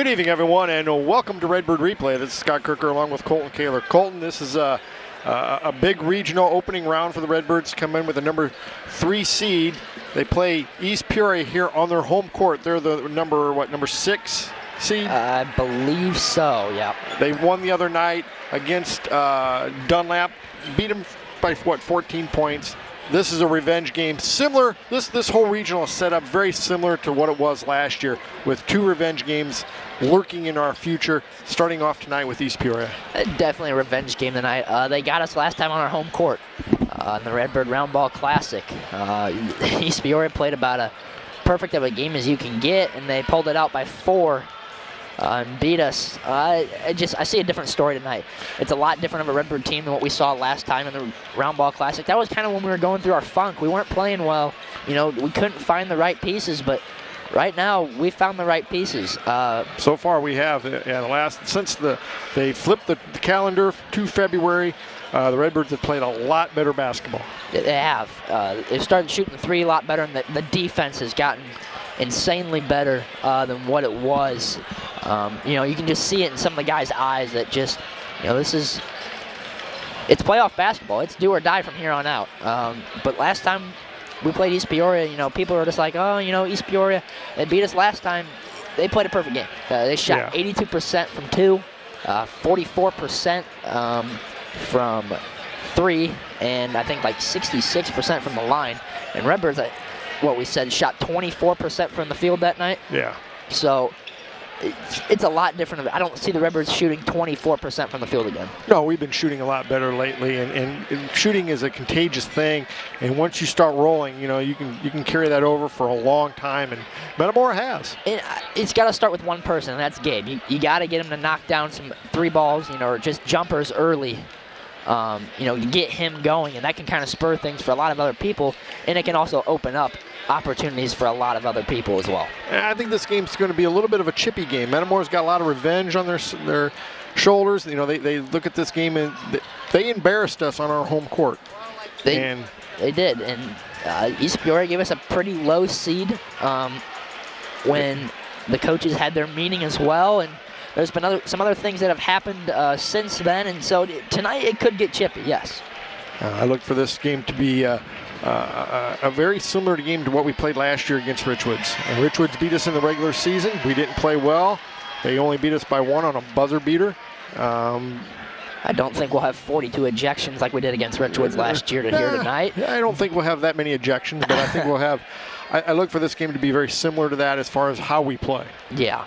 Good evening, everyone, and welcome to Redbird Replay. This is Scott Kirker along with Colton Kaler. Colton, this is a big regional opening round for the Redbirds to come in with a number 3 seed. They play East Peoria here on their home court. They're the number 6 seed? I believe so, yeah. They won the other night against Dunlap, beat them by, 14 points. This is a revenge game. Similar, this whole regional is set up very similar to what it was last year, with 2 revenge games lurking in our future, starting off tonight with East Peoria. Definitely a revenge game tonight. They got us last time on our home court in the Redbird Round Ball Classic. East Peoria played about a perfect of a game as you can get, and they pulled it out by 4. And beat us. I see a different story tonight. It's a lot different of a Redbird team than what we saw last time in the Round Ball Classic. That was kind of when we were going through our funk. We weren't playing well. You know, we couldn't find the right pieces, but right now we found the right pieces. So far we have. Since they flipped the calendar to February, the Redbirds have played a lot better basketball. They have. They've started shooting the 3 a lot better, and the defense has gotten insanely better than what it was. You know, you can just see it in some of the guys' eyes that just, you know, it's playoff basketball. It's do or die from here on out. But last time we played East Peoria, you know, people were just like, oh, you know, East Peoria, they beat us last time. They played a perfect game. They shot 82% from 2, 44% from 3, and I think like 66% from the line. And Redbirds, what we said, shot 24% from the field that night. Yeah. So it's a lot different. I don't see the Redbirds shooting 24% from the field again. No, we've been shooting a lot better lately, and shooting is a contagious thing. And once you start rolling, you know, you can carry that over for a long time, and Metamora has. It's got to start with one person, and that's Gabe. You got to get him to knock down some 3 balls, you know, or just jumpers early. You know, to get him going, and that can kind of spur things for a lot of other people, and it can also open up opportunities for a lot of other people as well. I think this game's going to be a little bit of a chippy game. Metamora's got a lot of revenge on their shoulders. You know, they look at this game and they embarrassed us on our home court. They did, and East Peoria gave us a pretty low seed when the coaches had their meeting as well, and there's been some other things that have happened since then, and so tonight it could get chippy, yes. I look for this game to be a very similar game to what we played last year against Richwoods. Richwoods beat us in the regular season. We didn't play well. They only beat us by 1 on a buzzer beater. I don't think we'll have 42 ejections like we did against Richwoods last year here tonight. I don't think we'll have that many ejections, but I think we'll have. I look for this game to be very similar to that as far as how we play. Yeah.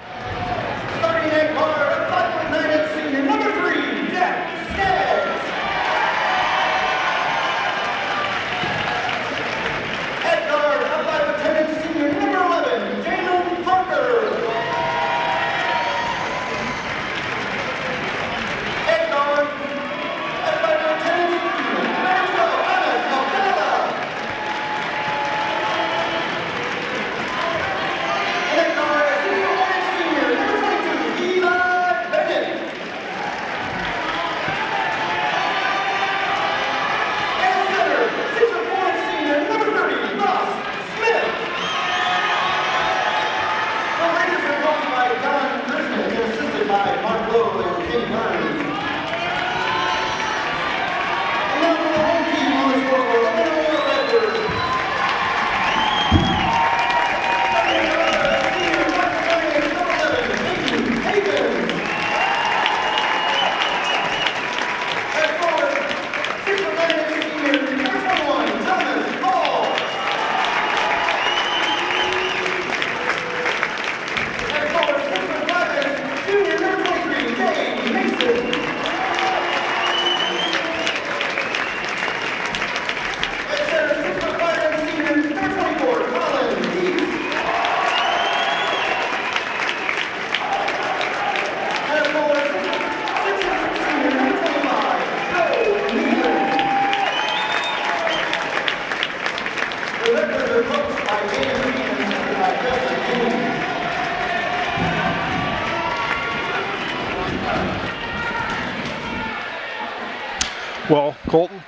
Well, Colton,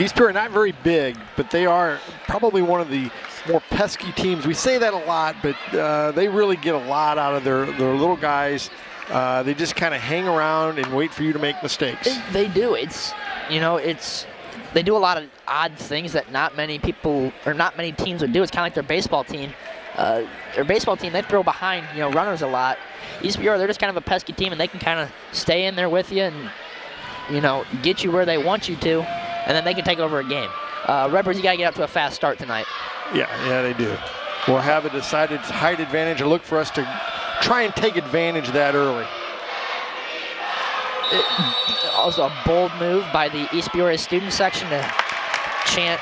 East Peoria not very big, but they are probably one of the more pesky teams. We say that a lot, but they really get a lot out of their little guys. They just kind of hang around and wait for you to make mistakes. They do. They do a lot of odd things that not many people or not many teams would do. It's kind of like their baseball team. Their baseball team, they throw behind, runners a lot. East Peoria, they're just kind of a pesky team, and they can kind of stay in there with you and, get you where they want you to, and then they can take over a game. Redbirds, you got to get out to a fast start tonight. Yeah, they do. We'll have a decided height advantage and look for us to try and take advantage of that early. Also a bold move by the East Peoria student section to chant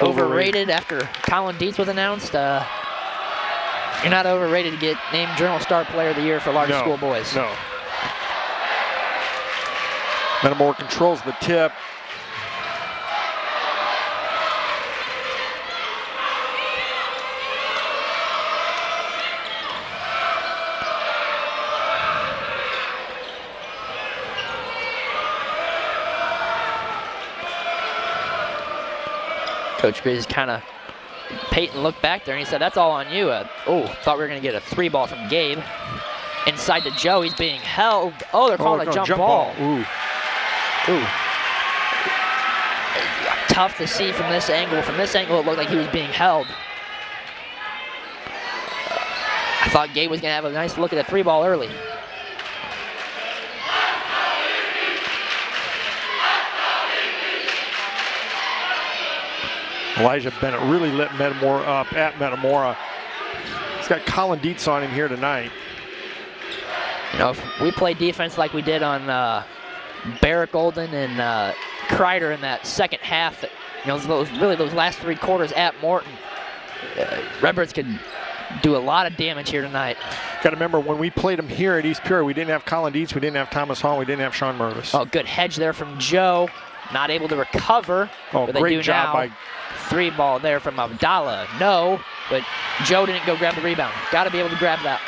overrated after Colin Dietz was announced. You're not overrated to get named Journal Star Player of the Year for large school boys. No. Metamora controls the tip. Coach Grizz kind of, Peyton looked back there and he said, "That's all on you." Thought we were going to get a 3-ball from Gabe. Inside to Joe, he's being held. Oh, they're calling a jump ball. Ooh. Tough to see from this angle. From this angle, it looked like he was being held. I thought Gabe was going to have a nice look at a 3-ball early. Elijah Bennett really lit Metamora up at Metamora. He's got Colin Dietz on him here tonight. If we play defense like we did on Barrett Golden and Kreider in that second half, those last 3 quarters at Morton, Redbirds could do a lot of damage here tonight. Got to remember, when we played them here at East Peoria, we didn't have Colin Dietz, we didn't have Thomas Hall, we didn't have Sean Mervis. Oh, good hedge there from Joe. Not able to recover. Oh, great job by 3-ball there from Abdallah. No, but Joe didn't go grab the rebound. Got to be able to grab that.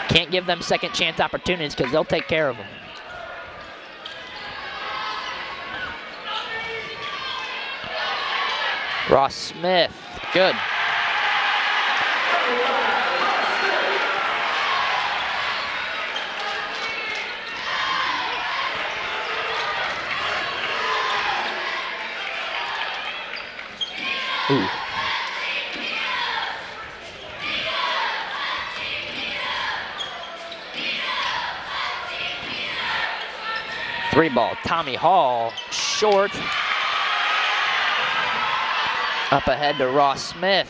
Can't give them second chance opportunities because they'll take care of them. Ross Smith, good. Ooh. Three-ball, Tommy Hall, short. Up ahead to Ross Smith.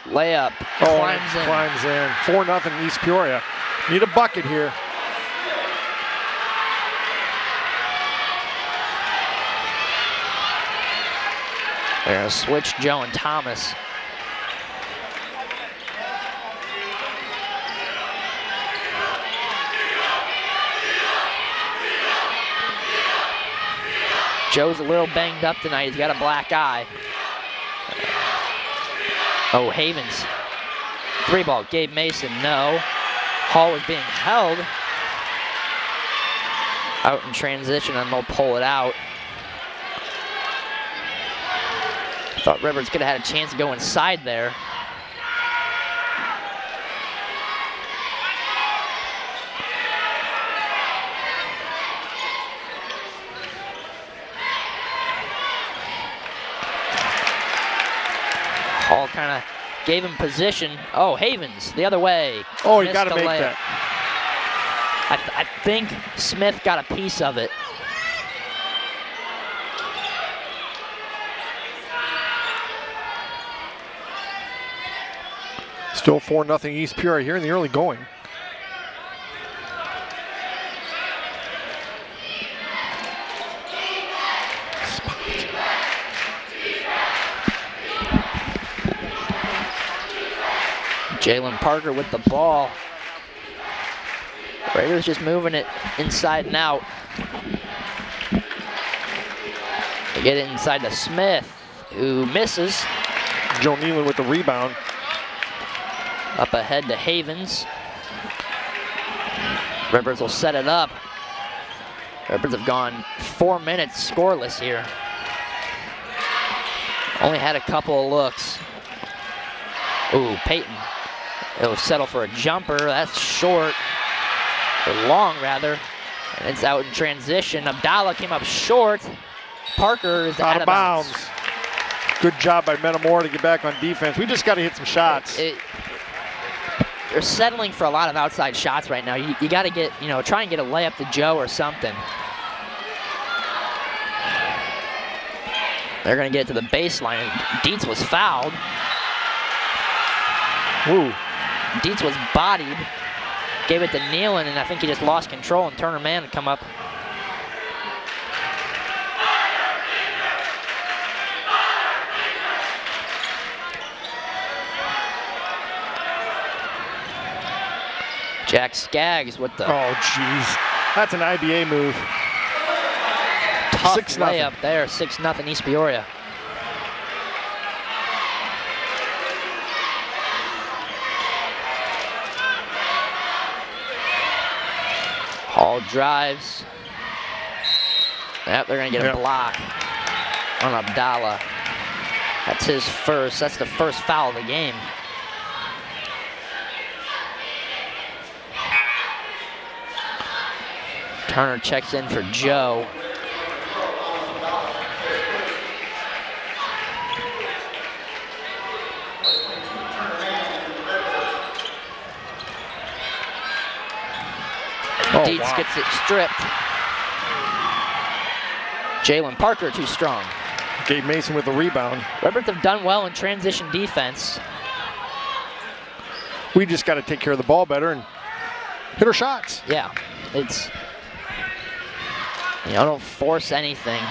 Layup, climbs in. 4-0 East Peoria. Need a bucket here. They're going to switch Joe and Thomas. Joe's a little banged up tonight. He's got a black eye. Oh, Havens. 3-ball, Gabe Mason, no. Hall was being held. Out in transition, and they'll pull it out. Thought Redbirds could have had a chance to go inside there. Hall kind of gave him position. Oh, Havens, the other way. Oh, you got to make that. I think Smith got a piece of it. Still 4-0 East Peoria here in the early going. Jalen Parker with the ball. Raiders just moving it inside and out. They get it inside to Smith, who misses. Joe Nealon with the rebound. Up ahead to Havens. Redbirds will set it up. Redbirds have gone 4 minutes scoreless here. Only had a couple of looks. Ooh, Peyton. It'll settle for a jumper. That's short, or long rather. And it's out in transition. Abdallah came up short. Parker is out of bounds. Good job by Metamora to get back on defense. We just got to hit some shots. They're settling for a lot of outside shots right now. You got to get, try and get a layup to Joe or something. They're going to get to the baseline. Dietz was fouled. Woo. Dietz was bodied. Gave it to Nealon, and I think he just lost control, and Turner Mann had come up. Jack Skaggs with the... Oh, jeez. That's an IBA move. Tough 6-0. layup there, 6-0 East Peoria. Hall drives. Yep, they're going to get a block on Abdallah. That's his first. That's the first foul of the game. Turner checks in for Joe. Dietz gets it stripped. Jalen Parker too strong. Gabe Mason with the rebound. Redbirds have done well in transition defense. We just got to take care of the ball better and hit our shots. Yeah, it's, don't force anything.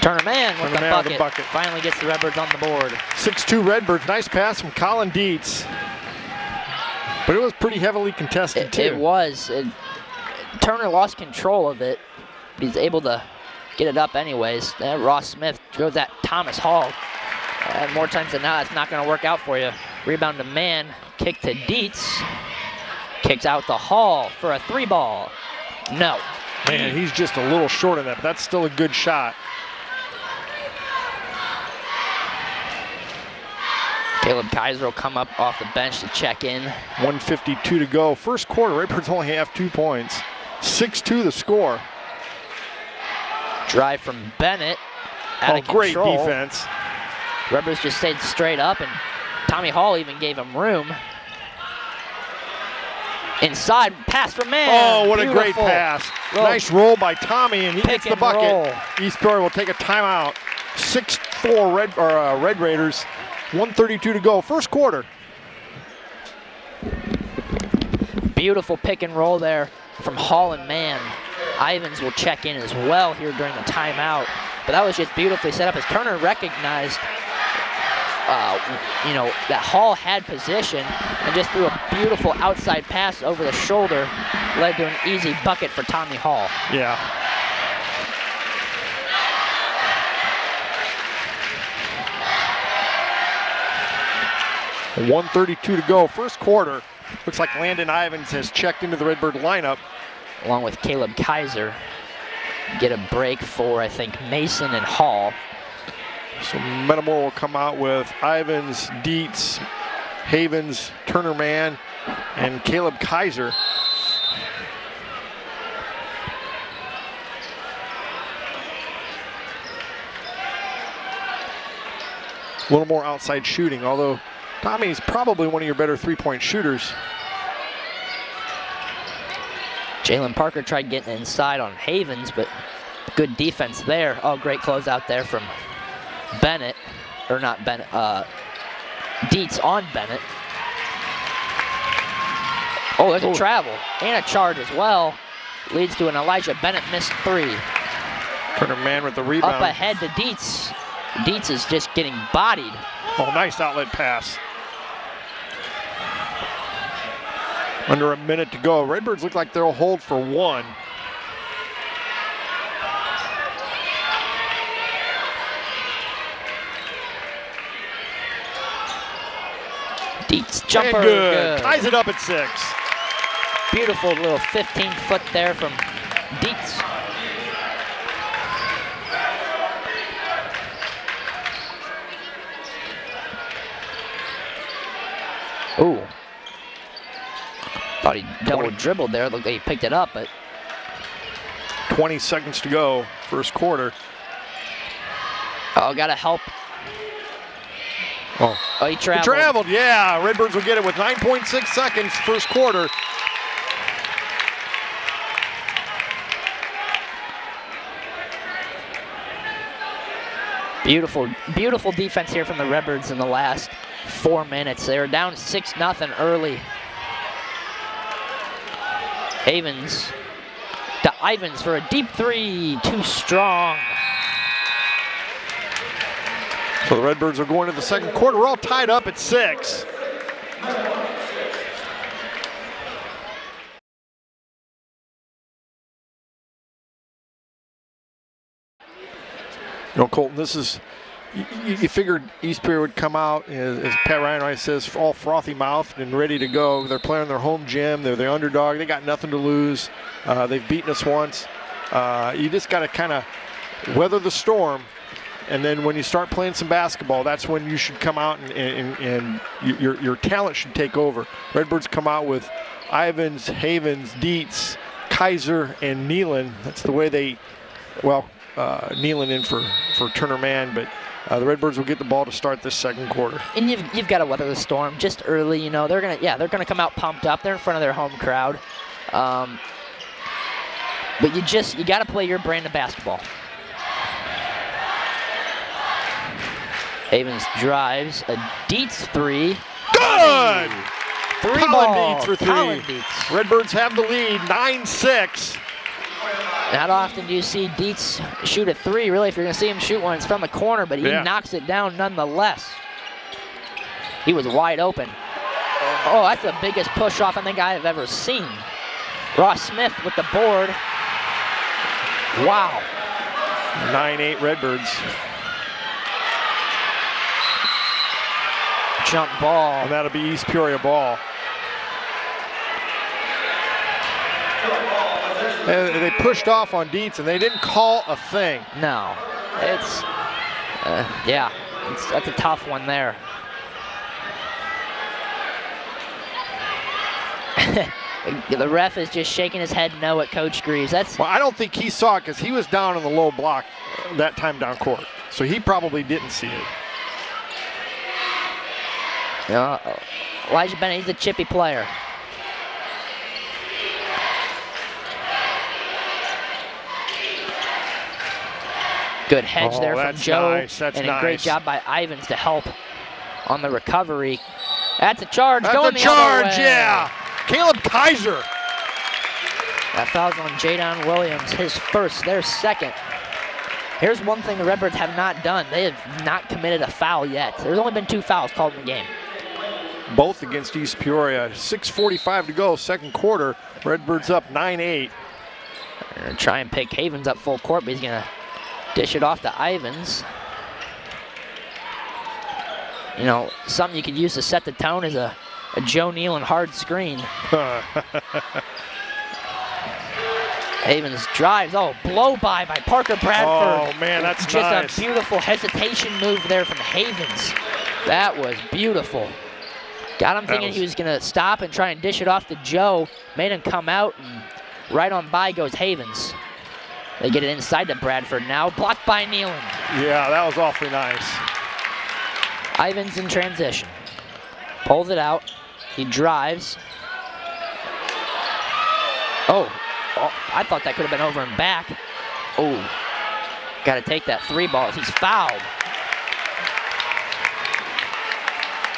Turner Mann with the bucket. Finally gets the Redbirds on the board. 6'2" Redbirds. Nice pass from Colin Dietz. But it was pretty heavily contested, too. It was. Turner lost control of it. He's able to get it up anyways. Ross Smith goes at Thomas Hall. More times than not, it's not going to work out for you. Rebound to Mann. Kick to Dietz. Kicks out to Hall for a 3-ball. No. Man, he's just a little short of that, but that's still a good shot. Caleb Kaiser will come up off the bench to check in. 1:52 to go. First quarter, Redbirds only have 2 points. 6-2 the score. Drive from Bennett. Out of great control. Defense. Redbirds just stayed straight up, and Tommy Hall even gave him room. Inside, pass from Mann. Oh, what Beautiful. a great pass. Nice roll by Tommy, and he gets the bucket. Roll. East Peoria will take a timeout. 6-4 Red Raiders. 1:32 to go. First quarter. Beautiful pick and roll there from Hall and Mann. Ivins will check in as well here during the timeout. But that was just beautifully set up as Turner recognized that Hall had position and just threw a beautiful outside pass over the shoulder, led to an easy bucket for Tommy Hall. Yeah. .132 to go. First quarter. Looks like Landon Ivins has checked into the Redbird lineup. Along with Caleb Kaiser. Get a break for, I think, Mason and Hall. So Metamora will come out with Ivins, Dietz, Havens, Turner Mann, and Caleb Kaiser. A little more outside shooting, although Tommy's probably one of your better three-point shooters. Jalen Parker tried getting inside on Havens, but good defense there. Oh, great closeout there from Bennett, or not Bennett, Dietz on Bennett. Oh, there's a travel and a charge as well. Leads to an Elijah Bennett missed three. Turner Mann with the rebound. Up ahead to Dietz. Dietz is just getting bodied. Oh, nice outlet pass. Under a minute to go. Redbirds look like they'll hold for one. Jumper. And good. Ties it up at 6. Beautiful little 15-foot there from Dietz. Ooh. Thought he double dribbled there. Looked like he picked it up, but 20 seconds to go, first quarter. oh, gotta help. Oh, he traveled. He traveled, yeah. Redbirds will get it with 9.6 seconds, first quarter. Beautiful, beautiful defense here from the Redbirds in the last 4 minutes. They were down 6-0 early. Havens to Ivans for a deep three, too strong. So the Redbirds are going to the second quarter. We're all tied up at 6. You know, Colton, this is, you figured East Peoria would come out, as Pat Ryan says, all frothy mouthed and ready to go. They're playing their home gym. They're the underdog. They got nothing to lose. They've beaten us once. You just got to kind of weather the storm. And then when you start playing some basketball, that's when you should come out and your talent should take over. Redbirds come out with Ivans, Havens, Dietz, Kaiser, and Nealon. That's the way they, well, Nealon in for Turner Mann, but the Redbirds will get the ball to start this second quarter. And you've got to weather the storm just early. You know, they're gonna come out pumped up. They're in front of their home crowd. But you got to play your brand of basketball. Havens drives a Dietz three. Good! Three Colin ball. Dietz for 3. Colin Dietz. Redbirds have the lead, 9-6. Not often do you see Dietz shoot a three. Really, if you're going to see him shoot one, it's from the corner, but he knocks it down nonetheless. He was wide open. Oh, that's the biggest push-off I think I have ever seen. Ross Smith with the board. Wow. 9-8 Redbirds. Jump ball. And that'll be East Peoria ball. And they pushed off on Dietz, and they didn't call a thing. No. It's, yeah, that's a tough one there. The ref is just shaking his head no at Coach Greaves. Well, I don't think he saw it because he was down in the low block that time down court. So he probably didn't see it. You know, Elijah Bennett, he's a chippy player. Good hedge there from Joe. Nice. That's and nice. A great job by Ivans to help on the recovery. That's a charge. That's going a the other way. yeah. Caleb Kaiser. That foul's on Jadon Williams, his first, their second. Here's one thing the Redbirds have not done. They have not committed a foul yet. There's only been 2 fouls called in the game. Both against East Peoria. 6:45 to go, second quarter. Redbirds up 9-8. They're going to try and pick Havens up full court, but he's going to dish it off to Ivans. You know, something you could use to set the tone is a Joe Nealon hard screen. Havens drives. Oh, blow by Parker Bradford. Oh, man, that's just nice. A beautiful hesitation move there from Havens. That was beautiful. Got him thinking he was going to stop and try and dish it off to Joe. Made him come out, and right on by goes Havens. They get it inside to Bradford now. Blocked by Nealon. Yeah, that was awfully nice. Ivans in transition. Pulls it out. He drives. Oh, I thought that could have been over and back. Oh, got to take that 3 ball. He's fouled.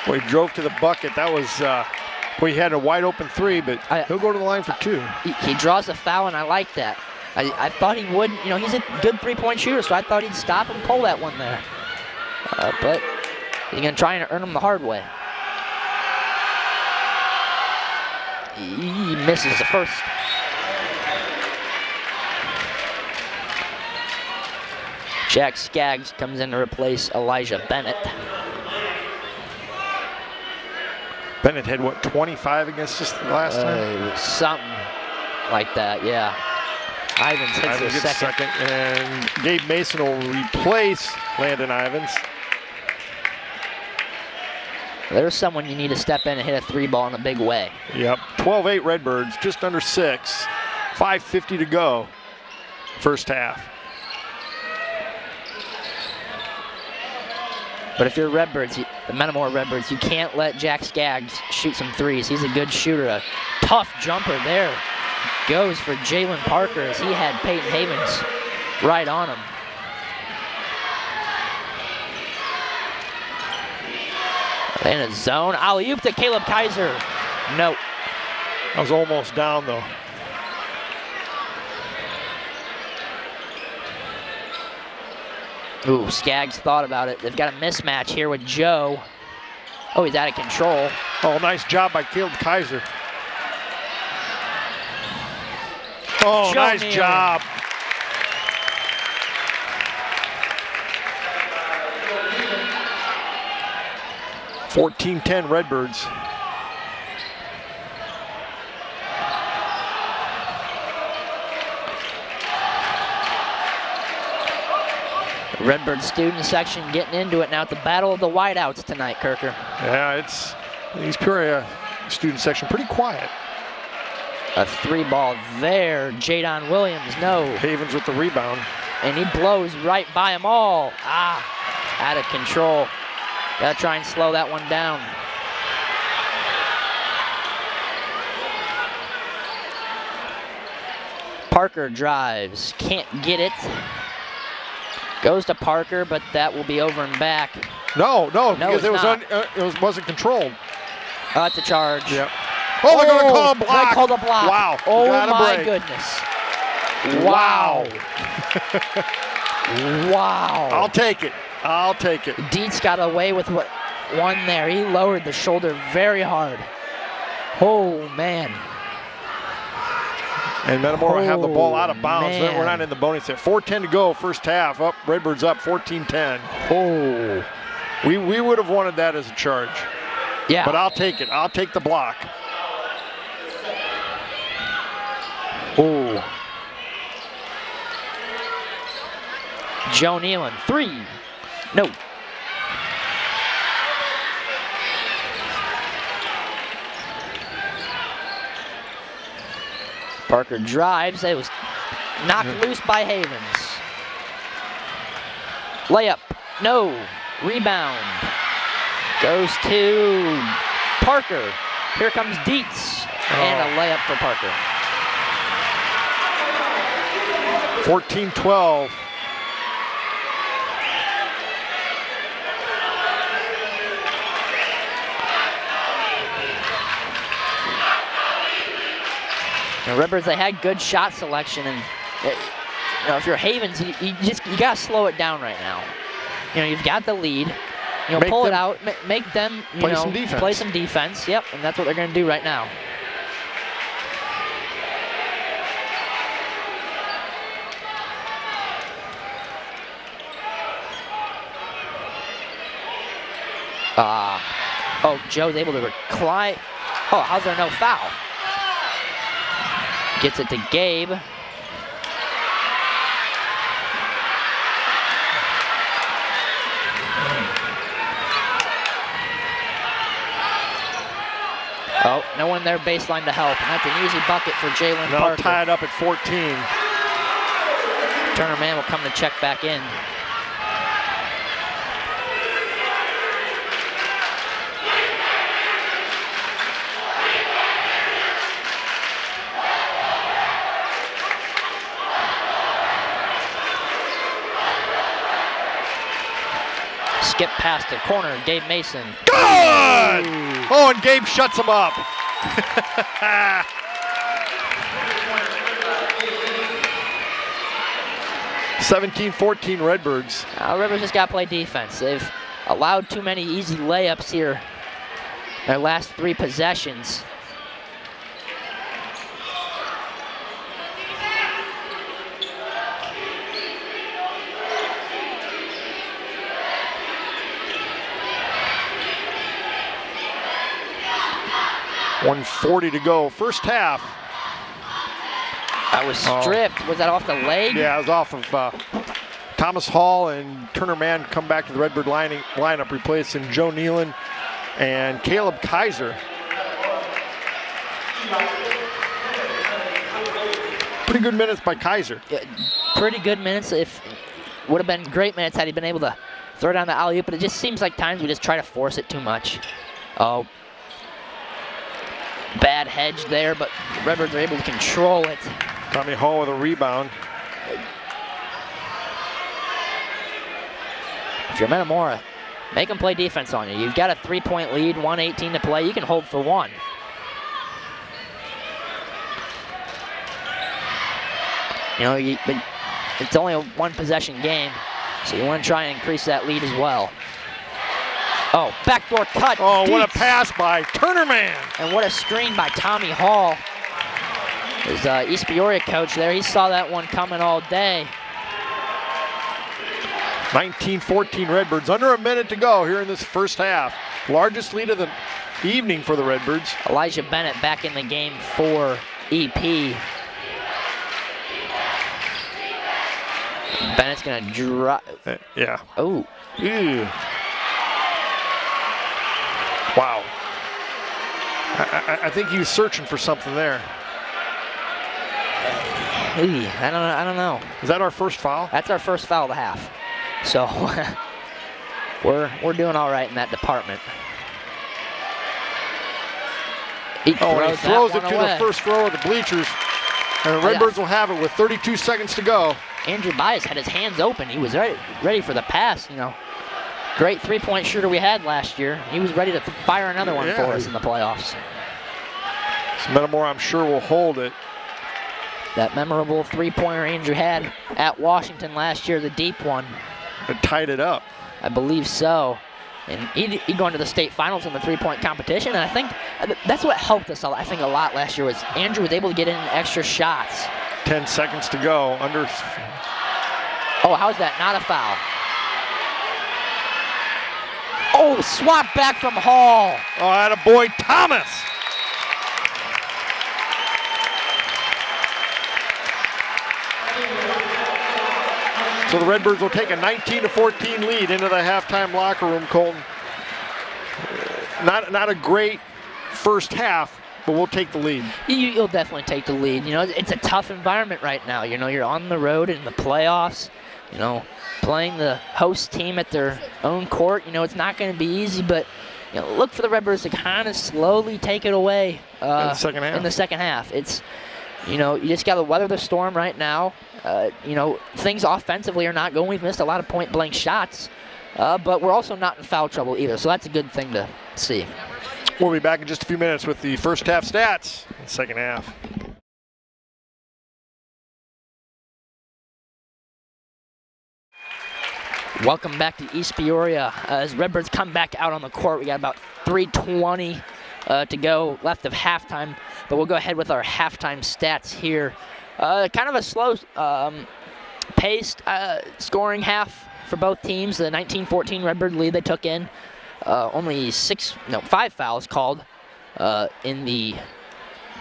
Well, he drove to the bucket. That was, well, he had a wide open 3, but he'll go to the line for 2. He draws a foul, and I like that. I thought he would. You know, he's a good 3-point shooter, so I thought he'd stop and pull that one there. But he's going to try and earn him the hard way. He misses the first. Jack Skaggs comes in to replace Elijah Bennett. Bennett had, what, 25 against us the last time? Something like that, yeah. Ivins hits the second. And Gabe Mason will replace Landon Ivins. There's someone you need to step in and hit a 3-ball in a big way. Yep, 12-8 Redbirds, just under 6. 5:50 to go, first half. But if you're Redbirds, the Metamora Redbirds, you can't let Jack Skaggs shoot some threes. He's a good shooter, a tough jumper there. Goes for Jalen Parker as he had Peyton Havens right on him. In a zone, alley-oop to Caleb Kaiser. Nope. I was almost down though. Ooh, Skaggs thought about it. They've got a mismatch here with Joe. Oh, he's out of control. Oh, nice job by Caleb Kaiser. Oh, nice job. (14-10) Redbirds. Redbird student section getting into it now at the Battle of the Whiteouts tonight, Kirker. Yeah, it's these Peoria student section pretty quiet. A 3-ball there, Jadon Williams, no. Havens with the rebound. And he blows right by them all. Out of control. Gotta try and slow that one down. Parker drives, can't get it. Goes to Parker, but that will be over and back. No, because it wasn't controlled. That's a charge. Yep. Oh, they're going to call a block. They called a block. Wow. Oh my goodness. Wow. Wow. I'll take it. Dietz got away with one there. He lowered the shoulder very hard. Oh, man. And Metamora have the ball out of bounds. Man. We're not in the bonus yet. 4:10 to go, first half. Up, Redbirds up 14-10. Oh. We would have wanted that as a charge. Yeah. But I'll take it. I'll take the block. Oh. Joe Nealon, 3. No. Parker drives. It was knocked loose by Havens. Layup. No. Rebound. Goes to Parker. Here comes Dietz. And a layup for Parker. 14-12. The Redbirds, they had good shot selection, and if you're Havens, you gotta slow it down right now. You've got the lead. Pull it out, make them play some defense. Play some defense. Yep, and that's what they're gonna do right now. Oh, Joe's able to recline. Oh, how's there no foul? Gets it to Gabe. Oh, no one there baseline to help. And that's an easy bucket for Jalen Parker. Now tied up at 14. Turner man will come to check back in. Skip past the corner, Gabe Mason. Good! Oh, and Gabe shuts him up. (17-14) Redbirds. Redbirds just got to play defense. They've allowed too many easy layups here. Their last 3 possessions. 1:40 to go, first half. That was stripped. Was that off the leg? Yeah, it was off of Thomas Hall, and Turner Mann come back to the Redbird lineup, replacing Joe Nealon and Caleb Kaiser. Pretty good minutes by Kaiser. Pretty good minutes. Would have been great minutes had he been able to throw down the alley-oop, but it just seems like times we just try to force it too much. Oh, bad hedge there, but Redbirds are able to control it. Tommy Hall with a rebound. If you're Metamora, make them play defense on you. You've got a 3-point lead, 1:18 to play. You can hold for one. You know, but it's only a one-possession game, so you want to try and increase that lead as well. Oh, backdoor cut. Oh, deep. what a pass by Turner Mann. And what a screen by Tommy Hall. His East Peoria coach there, he saw that one coming all day. 19-14 Redbirds, under a minute to go here in this first half. Largest lead of the evening for the Redbirds. Elijah Bennett back in the game for EP. Bennett's gonna drop. Yeah. Oh. Ew. Wow. I think he was searching for something there. I don't know. Is that our first foul? That's our first foul of the half. So we're doing all right in that department. He throws it to the first row of the bleachers, and the Redbirds will have it with 32 seconds to go. Andrew Bias had his hands open. He was ready for the pass. You know, great three-point shooter we had last year. He was ready to fire another one for us in the playoffs. So Metamora, I'm sure, will hold it. That memorable three-pointer Andrew had at Washington last year, the deep one. It tied it up. I believe so. And he going to the state finals in the three-point competition, and I think that's what helped us, I think, a lot last year was Andrew was able to get in extra shots. 10 seconds to go. Under. Oh, how's that? Not a foul. Oh, swap back from Hall. Oh, attaboy Thomas. So the Redbirds will take a 19-14 lead into the halftime locker room, Colton. Not a great first half, but we'll take the lead. You'll definitely take the lead. You know, it's a tough environment right now. You know, you're on the road in the playoffs, you know, playing the host team at their own court. You know, it's not going to be easy, but you know, look for the Redbirds to kind of slowly take it away in the second half. In the second half. It's, you know, you just got to weather the storm right now. You know, things offensively are not going. We've missed a lot of point-blank shots, but we're also not in foul trouble either, so that's a good thing to see. We'll be back in just a few minutes with the first half stats in the second half. Welcome back to East Peoria. As Redbirds come back out on the court, we got about 3:20 to go left of halftime, but we'll go ahead with our halftime stats here. Kind of a slow paced scoring half for both teams. The 19-14 Redbird lead they took in. Only 5 fouls called in the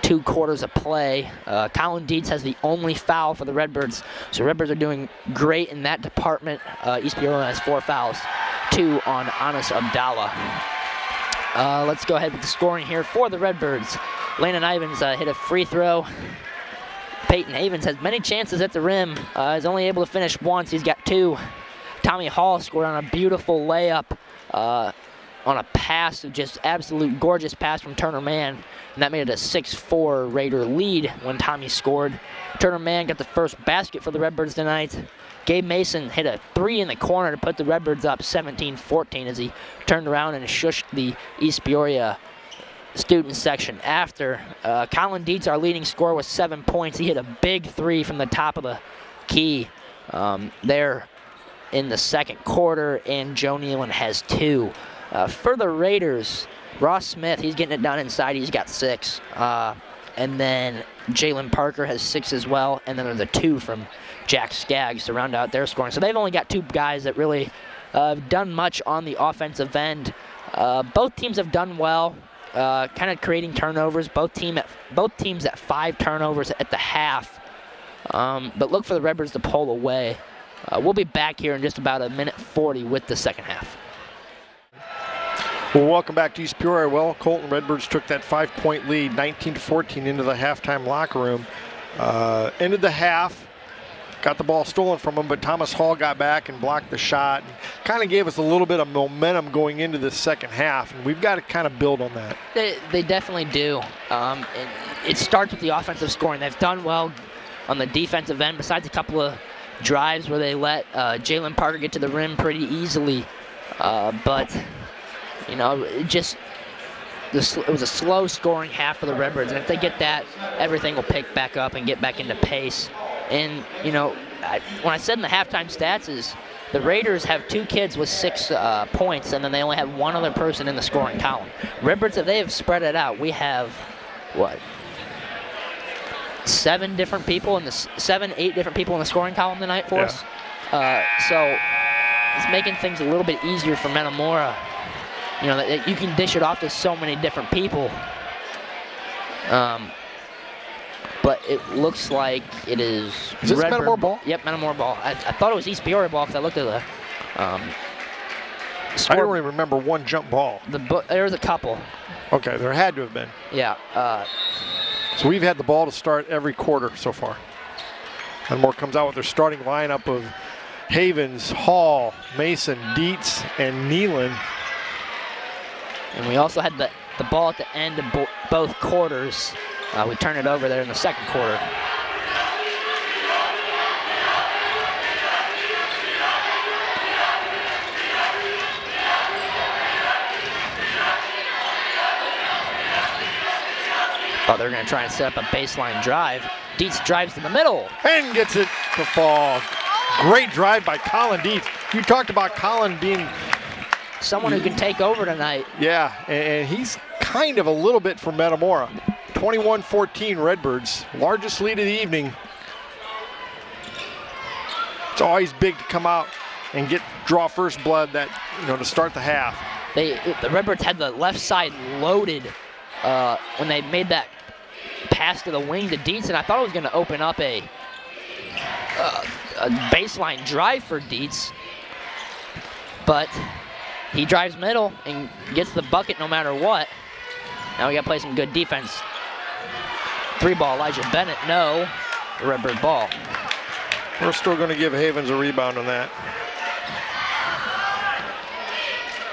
2 quarters of play. Colin Dietz has the only foul for the Redbirds. So Redbirds are doing great in that department. East Peoria has 4 fouls, 2 on Anas Abdallah. Let's go ahead with the scoring here for the Redbirds. Landon Ivins hit a free throw. Peyton Havens has many chances at the rim. Is only able to finish once. He's got 2. Tommy Hall scored on a beautiful layup on a pass, just absolute gorgeous pass from Turner Mann. And that made it a 6-4 Raider lead when Tommy scored. Turner Mann got the first basket for the Redbirds tonight. Gabe Mason hit a 3 in the corner to put the Redbirds up 17-14 as he turned around and shushed the East Peoria student section after. Colin Dietz, our leading scorer, with 7 points. He hit a big 3 from the top of the key there in the second quarter, and Joe Nealon has 2. For the Raiders, Ross Smith, he's getting it done inside. He's got 6. And then Jalen Parker has 6 as well. And then there's a 2 from Jack Skaggs to round out their scoring. So they've only got 2 guys that really have done much on the offensive end. Both teams have done well. kind of creating turnovers. Both teams at 5 turnovers at the half. But look for the Redbirds to pull away. We'll be back here in just about a minute 40 with the second half. Well, welcome back to East Peoria. Well, Colton Redbirds took that 5-point lead, 19-14, into the halftime locker room. Ended the half, got the ball stolen from them, but Thomas Hall got back and blocked the shot. And kind of gave us a little bit of momentum going into the second half, and we've got to kind of build on that. They definitely do. It starts with the offensive scoring. They've done well on the defensive end, besides a couple of drives where they let Jalen Parker get to the rim pretty easily. But you know, it was a slow scoring half for the Redbirds, and if they get that, everything will pick back up and get back into pace. And you know, when I said in the halftime stats is the Raiders have 2 kids with 6 points, and then they only have 1 other person in the scoring column. Redbirds, if they have spread it out, we have what? 7 different people in the 8 different people in the scoring column tonight for us. So it's making things a little bit easier for Metamora. You know, that you can dish it off to so many different people. But it looks like it is. Is this Metamora ball? Yep, Metamora ball. I thought it was East Peoria ball because I looked at the. I don't even remember one jump ball. There was a couple. Okay, there had to have been. Yeah. So we've had the ball to start every quarter so far. Metamora comes out with their starting lineup of Havens, Hall, Mason, Dietz, and Nealon. And we also had the ball at the end of both quarters. We turned it over there in the second quarter. Oh, they're going to try and set up a baseline drive. Dietz drives to the middle. And gets it to fall. Great drive by Colin Dietz. You talked about Colin being someone who can take over tonight. Yeah, and he's kind of a little bit for Metamora. 21-14 Redbirds, largest lead of the evening. It's always big to come out and draw first blood to start the half. The Redbirds had the left side loaded when they made that pass to the wing to Dietz, and I thought it was going to open up a baseline drive for Dietz, but he drives middle and gets the bucket no matter what. Now we got to play some good defense. 3-ball, Elijah Bennett, no. Redbird ball. We're still going to give Havens a rebound on that.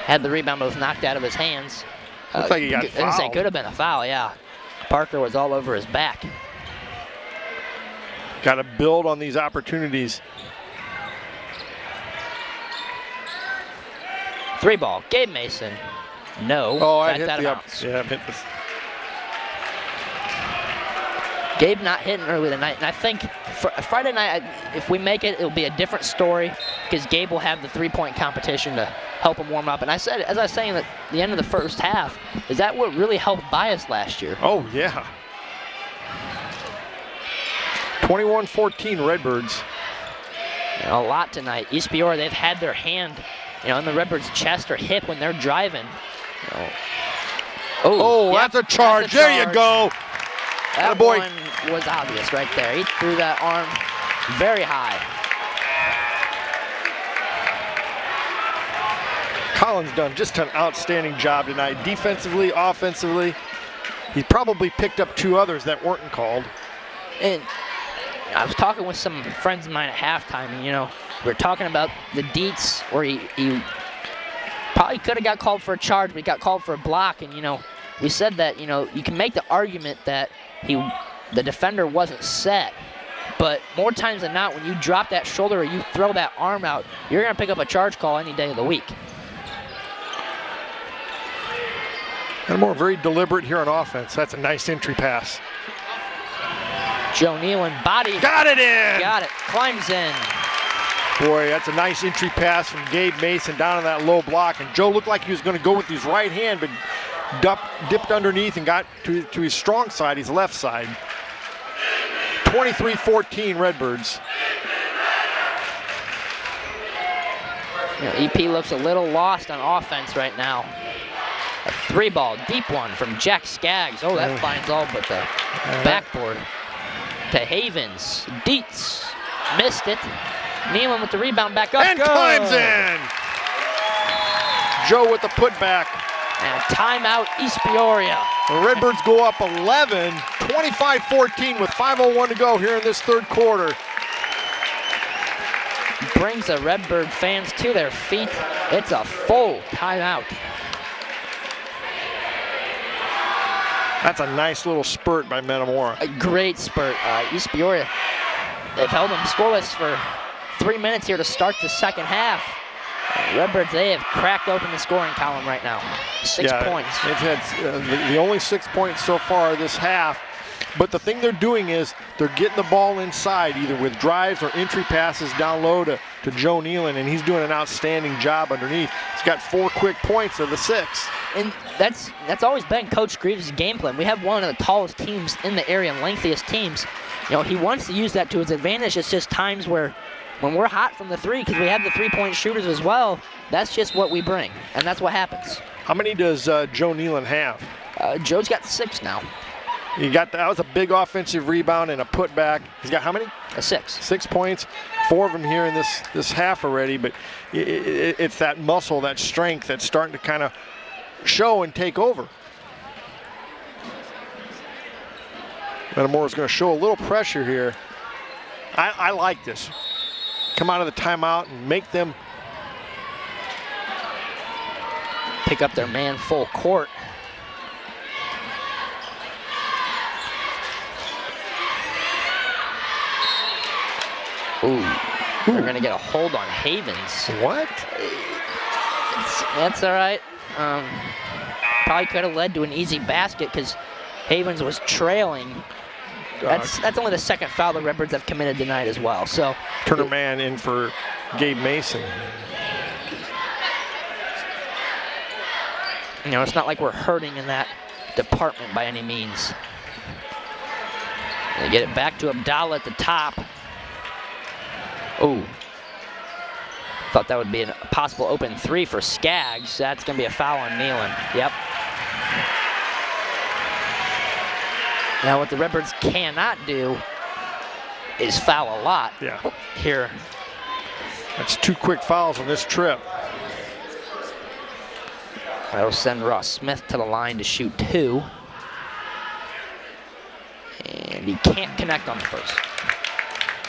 Had the rebound, but was knocked out of his hands. Looks like he got fouled. It could have been a foul, yeah. Parker was all over his back. Got to build on these opportunities. 3-ball, Gabe Mason. No. Oh, I hit the up. Yeah, I hit this. Gabe not hitting early tonight, and I think Friday night, if we make it, it'll be a different story because Gabe will have the 3-point competition to help him warm up. And as I was saying at the end of the first half, is that what really helped buy us last year? Oh, yeah. 21-14 Redbirds. A lot tonight. East Peoria, they've had their hand, in the Redbirds' chest or hip when they're driving. Oh, yep, that's a charge. There you go. That one was obvious right there. He threw that arm very high. Colin's done just an outstanding job tonight, defensively, offensively. He probably picked up 2 others that weren't called. And I was talking with some friends of mine at halftime, and we were talking about the Dietz where he probably could have got called for a charge, but he got called for a block. And we said that you can make the argument that the defender wasn't set, but more times than not, when you drop that shoulder or you throw that arm out, you're going to pick up a charge call any day of the week. And more very deliberate here on offense. That's a nice entry pass. Joe Nealon, body. Got it in. Got it. Climbs in. Boy, that's a nice entry pass from Gabe Mason down on that low block. And Joe looked like he was going to go with his right hand, but dipped underneath and got to his strong side, his left side. 23-14 Redbirds. EP looks a little lost on offense right now. Three ball, deep one from Jack Skaggs. Oh, that finds all but the backboard. To Havens. Dietz missed it. Nealon with the rebound back up. And climbs in. Joe with the putback. And a timeout, East Peoria. The Redbirds go up 11, 25-14 with 5:01 to go here in this third quarter. Brings the Redbird fans to their feet. It's a full timeout. That's a nice little spurt by Metamora. A great spurt. East Peoria, they've held them scoreless for 3 minutes here to start the second half. Redbirds, they have cracked open the scoring column right now. 6 points. They've had the only 6 points so far this half. But the thing they're doing is they're getting the ball inside, either with drives or entry passes down low to Joe Nealon, and he's doing an outstanding job underneath. He's got 4 quick points of the 6. And that's always been Coach Greaves' game plan. We have one of the tallest teams in the area and lengthiest teams. You know, he wants to use that to his advantage. It's just times where when we're hot from the three, because we have the three-point shooters as well, that's just what we bring, and that's what happens. How many does Joe Nealon have? Joe's got 6 now. That was a big offensive rebound and a putback. He's got how many? 6. 6 points. 4 of them here in this half already, but it's that muscle, that strength that's starting to kind of show and take over. Metamora's going to show a little pressure here. I like this. Come out of the timeout and make them pick up their man full court. Ooh, they're going to get a hold on Havens. What? That's all right. Probably could have led to an easy basket because Havens was trailing. That's only the second foul the Redbirds have committed tonight as well. So Turner man in for Gabe Mason. You know, it's not like we're hurting in that department by any means. They get it back to Abdallah at the top. Oh, thought that would be a possible open 3 for Skaggs. That's going to be a foul on Nealon. Yep. Now what the Redbirds cannot do is foul a lot. Yeah. Here. That's 2 quick fouls on this trip. That'll send Ross Smith to the line to shoot 2. And he can't connect on the first.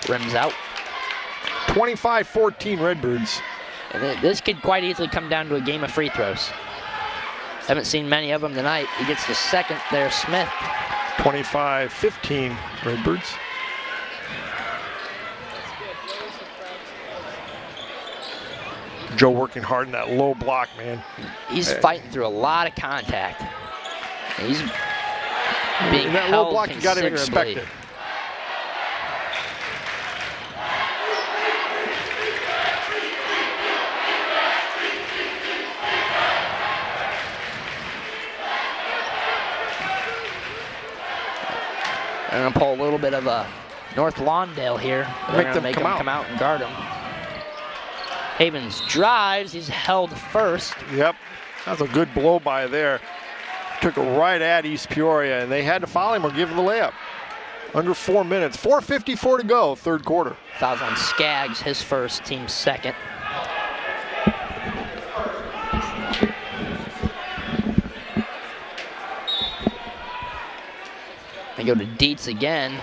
Rims out. 25-14 Redbirds. And this could quite easily come down to a game of free throws. Haven't seen many of them tonight. He gets the second there, Smith. 25-15 Redbirds. Joe working hard in that low block, man. He's fighting through a lot of contact. He's being in that held low block, you got to expect it. They're going to pull a little bit of a North Lawndale here. They're going to make him come out and guard him. Havens drives. He's held first. Yep. That's a good blow by there. Took it right at East Peoria, and they had to foul him or give him the layup. Under 4 minutes. 4:54 to go, third quarter. Fouls on Skaggs, his first, team's second. They go to Dietz again.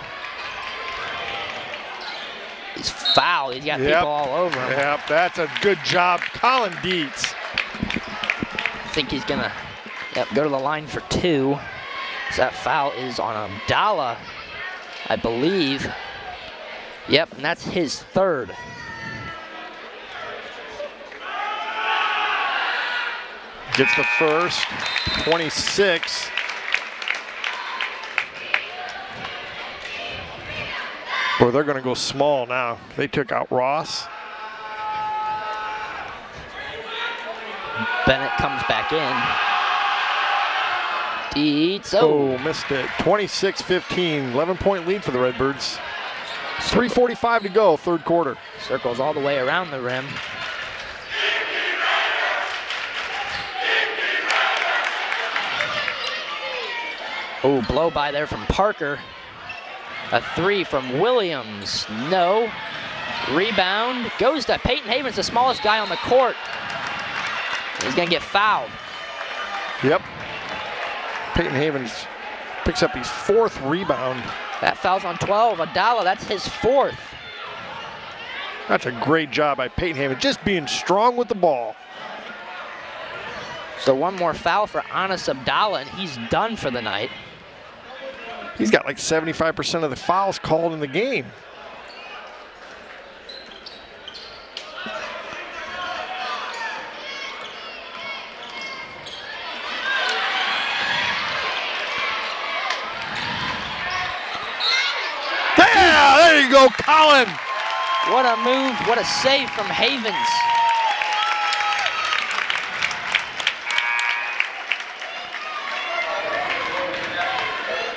He's fouled. He's got people all over him. Yep, that's a good job. Colin Dietz. I think he's going to go to the line for 2. So that foul is on Abdallah, I believe. Yep, and that's his third. Gets the first, 26. Boy, they're going to go small now. They took out Ross. Bennett comes back in. Dietz, missed it. 26-15, 11-point lead for the Redbirds. 3:45 to go, third quarter. Circles all the way around the rim. Oh, blow by there from Parker. A 3 from Williams. No. Rebound goes to Peyton Havens, the smallest guy on the court. He's going to get fouled. Yep. Peyton Havens picks up his 4th rebound. That foul's on 12. Adala, that's his 4th. That's a great job by Peyton Havens, just being strong with the ball. So one more foul for Anas Abdallah, and he's done for the night. He's got like 75% of the fouls called in the game. Yeah, there you go, Colin. What a move, what a save from Havens.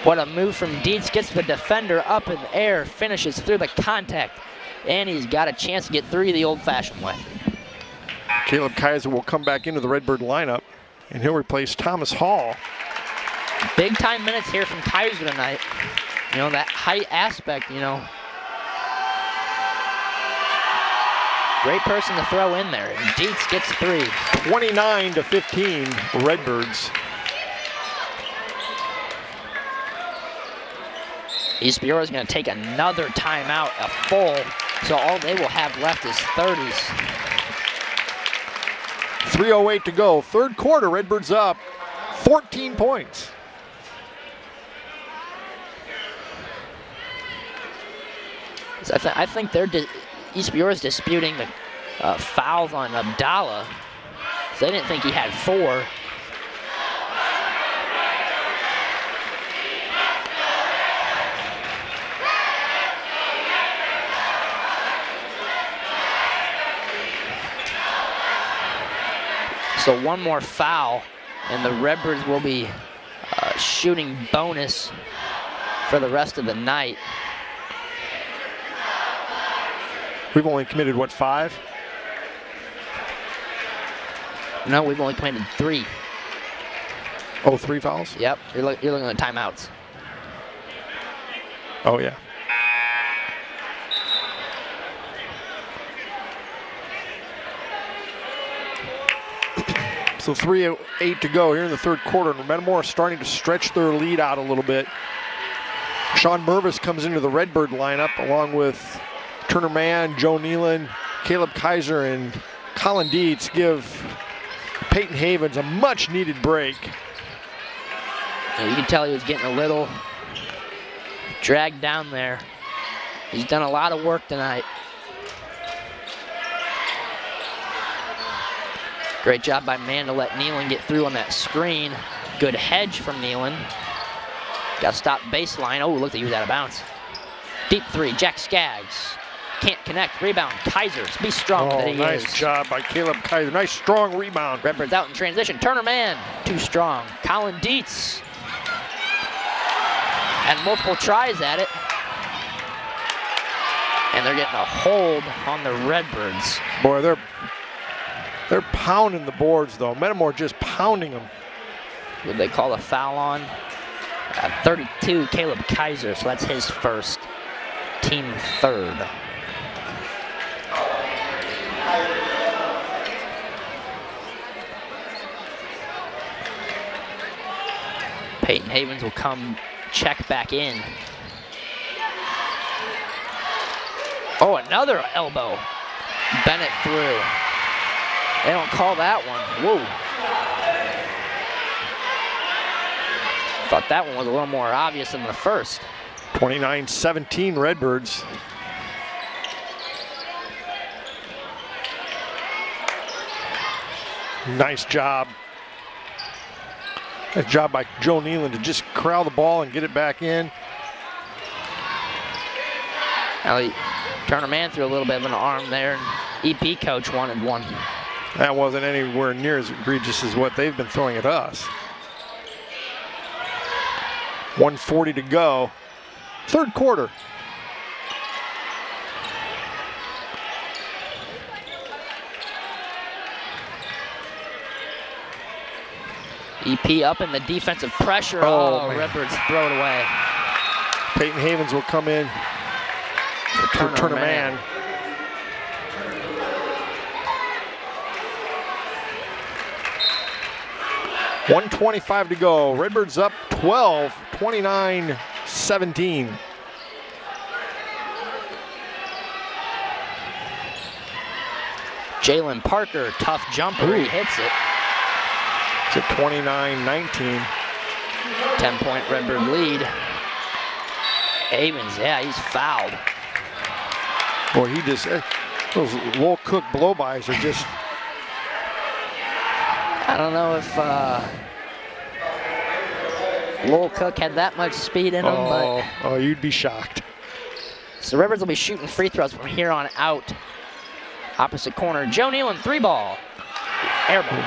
What a move from Dietz, gets the defender up in the air, finishes through the contact, and he's got a chance to get 3 the old-fashioned way. Caleb Kaiser will come back into the Redbird lineup, and he'll replace Thomas Hall. Big time minutes here from Kaiser tonight. You know, that height aspect, you know. Great person to throw in there. And Dietz gets 3. 29-15, Redbirds. East Peoria is going to take another timeout, a full, so all they will have left is 30s. 3:08 to go, 3rd quarter, Redbirds up 14 points. So I think they're East Peoria is disputing the fouls on Abdallah. So they didn't think he had 4. So one more foul, and the Redbirds will be shooting bonus for the rest of the night. We've only committed, what, 5? No, we've only committed 3. Oh, 3 fouls? Yep, you're looking at timeouts. Oh, yeah. So 3:08 to go here in the 3rd quarter, and Metamora starting to stretch their lead out a little bit. Sean Mervis comes into the Redbird lineup along with Turner Mann, Joe Nealon, Caleb Kaiser, and Colin Dietz give Peyton Havens a much-needed break. Yeah, you can tell he was getting a little dragged down there. He's done a lot of work tonight. Great job by Mann to let Nealon get through on that screen. Good hedge from Nealon. Got to stop baseline. Oh, look, he was out of bounds. Deep 3, Jack Skaggs. Can't connect, rebound, Kaiser's. Be strong that he nice is. job by Caleb Kaiser. Nice, strong rebound. Redbird's out in transition. Turner Mann, too strong. Colin Dietz. And multiple tries at it. And they're getting a hold on the Redbirds. Boy, they're pounding the boards, though. Metamora just pounding them. Would they call a foul on? 32, Caleb Kaiser, so that's his 1st, team 3rd. Peyton Havens will come check back in. Oh, another elbow. Bennett through. They don't call that one. Whoa. Thought that one was a little more obvious than the first. 29-17 Redbirds. Nice job. Nice job by Joe Nealon to just corral the ball and get it back in. Turner Mann threw a little bit of an arm there, and EP coach wanted one. That wasn't anywhere near as egregious as what they've been throwing at us. 1:40 to go. 3rd quarter. EP up in the defensive pressure. Oh, Oh, man. Redbirds throw it away. Peyton Havens will come in for Turner Man. .125 to go. Redbirds up 12, 29-17. Jalen Parker, tough jumper. He hits it. It's a 29-19. 10-point Redbird lead. Havens, yeah, he's fouled. Boy, he just, those Lowell Cook blow-bys are just. I don't know if Lowell Cook had that much speed in him, but. Oh, you'd be shocked. So Redbirds will be shooting free throws from here on out. Opposite corner, Joe Nealon, 3-ball. Airball.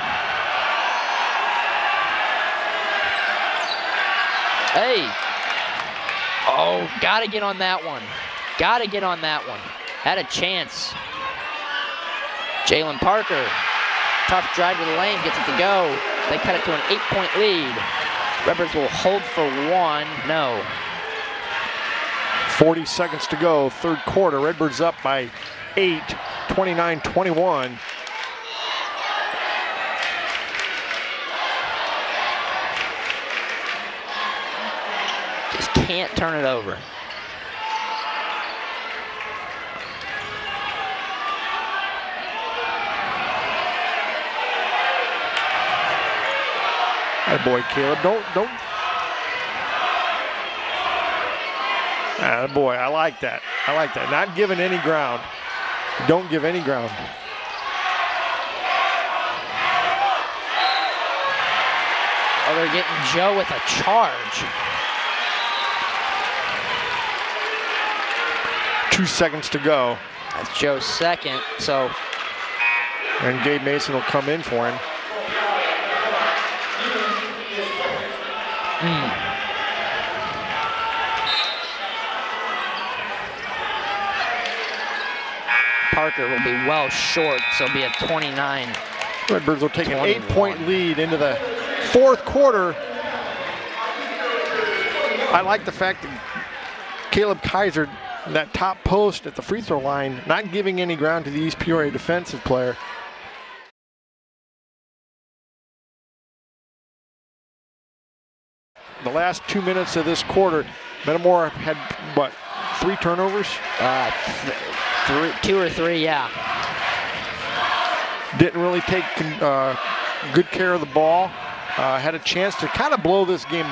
Hey. Oh, gotta get on that one. Gotta get on that one. Had a chance. Jalen Parker, tough drive to the lane, gets it to go. They cut it to an 8-point lead. Redbirds will hold for one. No. 40 seconds to go, third quarter. Redbirds up by 8, 29-21. Just can't turn it over. Hey, boy, Caleb, don't. Ah, boy, I like that. I like that. Not giving any ground. Don't give any ground. Oh, they're getting Joe with a charge. 2 seconds to go. That's Joe's second, so. And Gabe Mason will come in for him. Parker will be well short, so it'll be a 29. Redbirds will take an 21. 8-point lead into the fourth quarter. I like the fact that Caleb Kaiser, that top post at the free throw line, not giving any ground to the East Peoria defensive player. The last 2 minutes of this quarter, Metamora had, what, 3 turnovers? 2 or 3, yeah. Didn't really take good care of the ball. Had a chance to kind of blow this game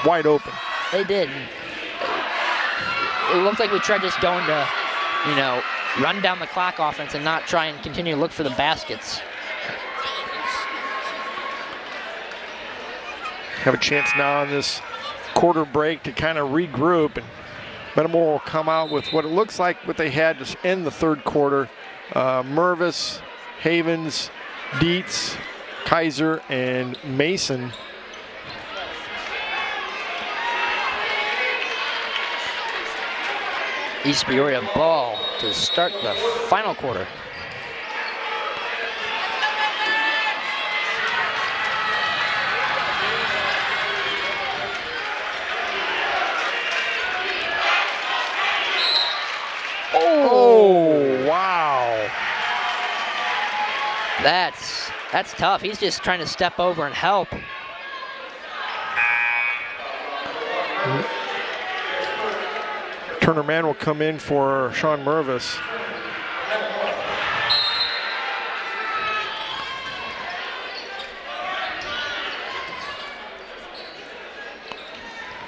wide open. They did. It looked like we tried just going to, run down the clock offense and not try and continue to look for the baskets. Have a chance now on this quarter break to kind of regroup, and Metamora will come out with what it looks like what they had to end the third quarter. Mervis, Havens, Dietz, Kaiser, and Mason. East Peoria ball to start the final quarter. Oh, wow. That's tough. He's just trying to step over and help. Turner Man will come in for Sean Mervis.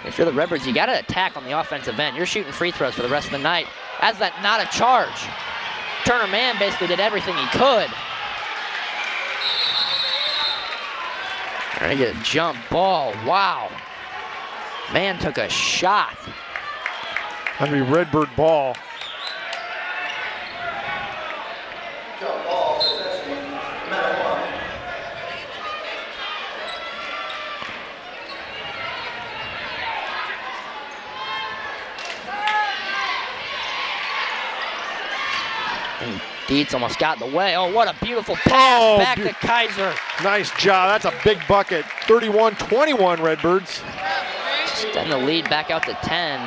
If you're the Redbirds, you got to attack on the offensive end. You're shooting free throws for the rest of the night. As that not a charge. Turner Man basically did everything he could. Trying to get a jump ball. Wow. Man took a shot. That'll be Redbird ball. Dietz almost got in the way. Oh, what a beautiful pass back to Kaiser. Nice job. That's a big bucket. 31-21 Redbirds. Extend the lead back out to 10.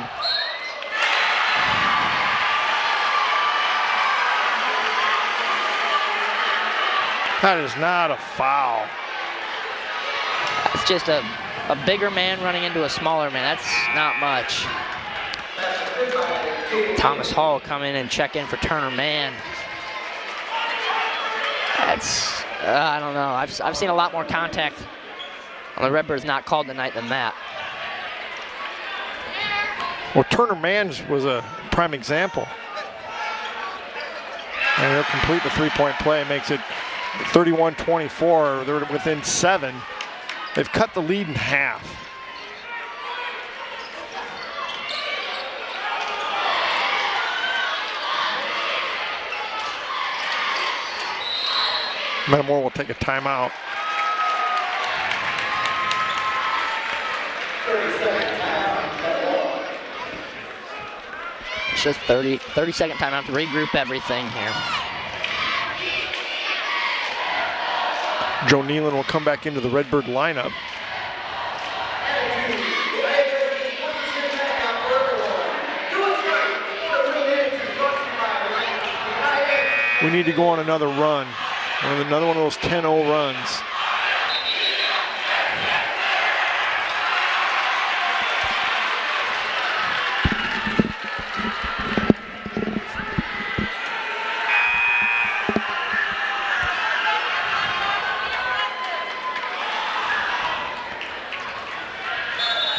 That is not a foul. It's just a bigger man running into a smaller man. That's not much. Thomas Hall come in and check in for Turner Mann. That's, I don't know. I've seen a lot more contact on the Redbirds not called tonight than that. Well, Turner Mann was a prime example. And he'll complete the three-point play, makes it 31-24. They're within 7. They've cut the lead in half. Metamora will take a timeout. It's just 30-second timeout to regroup everything here. Joe Nealon will come back into the Redbird lineup. We need to go on another run. Another one of those 10-0 runs.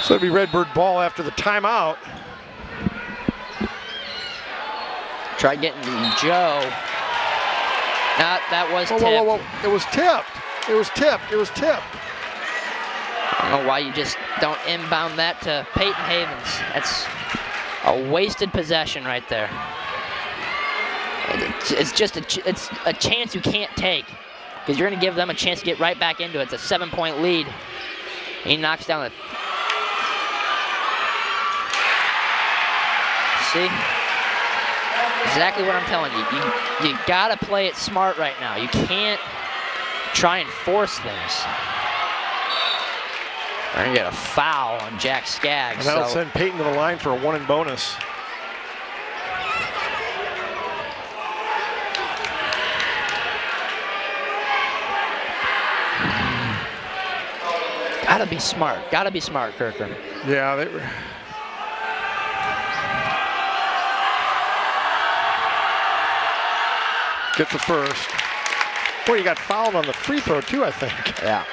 So it'll be Redbird ball after the timeout. Try getting Joe. That was tipped. Whoa. It was tipped. It was tipped. It was tipped. I don't know why you just don't inbound that to Peyton Havens. That's a wasted possession right there. It's just a chance you can't take because you're going to give them a chance to get right back into it. It's a 7-point lead. He knocks down the... See? Exactly what I'm telling you. You gotta play it smart right now. You can't try and force things. We're gonna get a foul on Jack Skaggs. And that'll send Peyton to the line for a 1 and bonus. Gotta be smart. Gotta be smart, Kirker. Yeah, they were. Gets the first. Boy, you got fouled on the free throw too, I think. Yeah.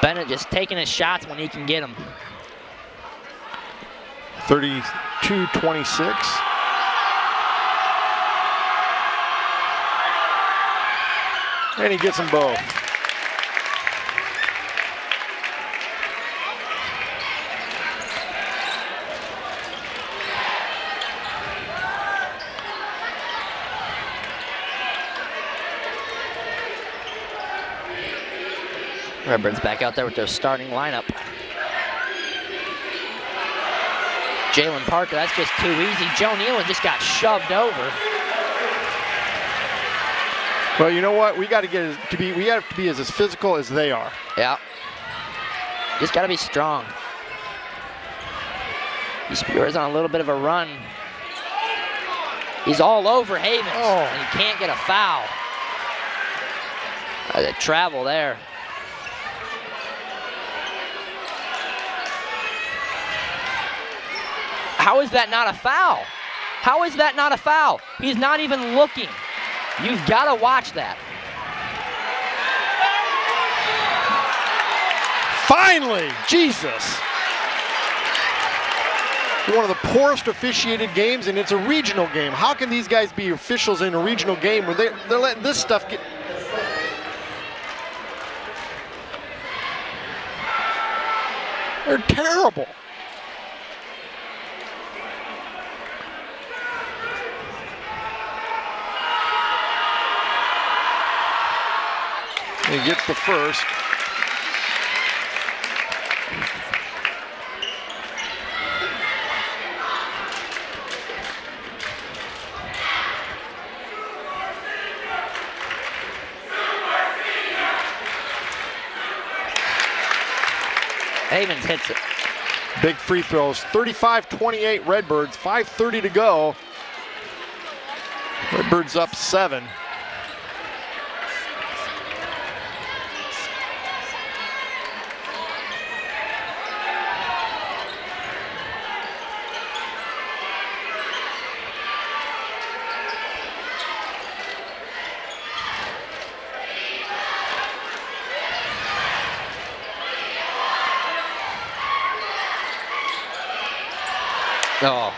Bennett just taking his shots when he can get them. 32-26. And he gets them both. Redbird's back out there with their starting lineup. Jalen Parker, that's just too easy. Joe Nealon just got shoved over. Well, you know what? We got to get we have to be as physical as they are. Yeah. Just got to be strong. East Peoria's on a little bit of a run. He's all over Havens, and he can't get a foul. The travel there. How is that not a foul? How is that not a foul? He's not even looking. You've got to watch that. Finally, Jesus. One of the poorest officiated games, and it's a regional game. How can these guys be officials in a regional game when they're letting this stuff get... They're terrible. He gets the first. Havens hits it. Big free throws. 35-28 Redbirds. 5:30 to go. Redbirds up 7. Oh,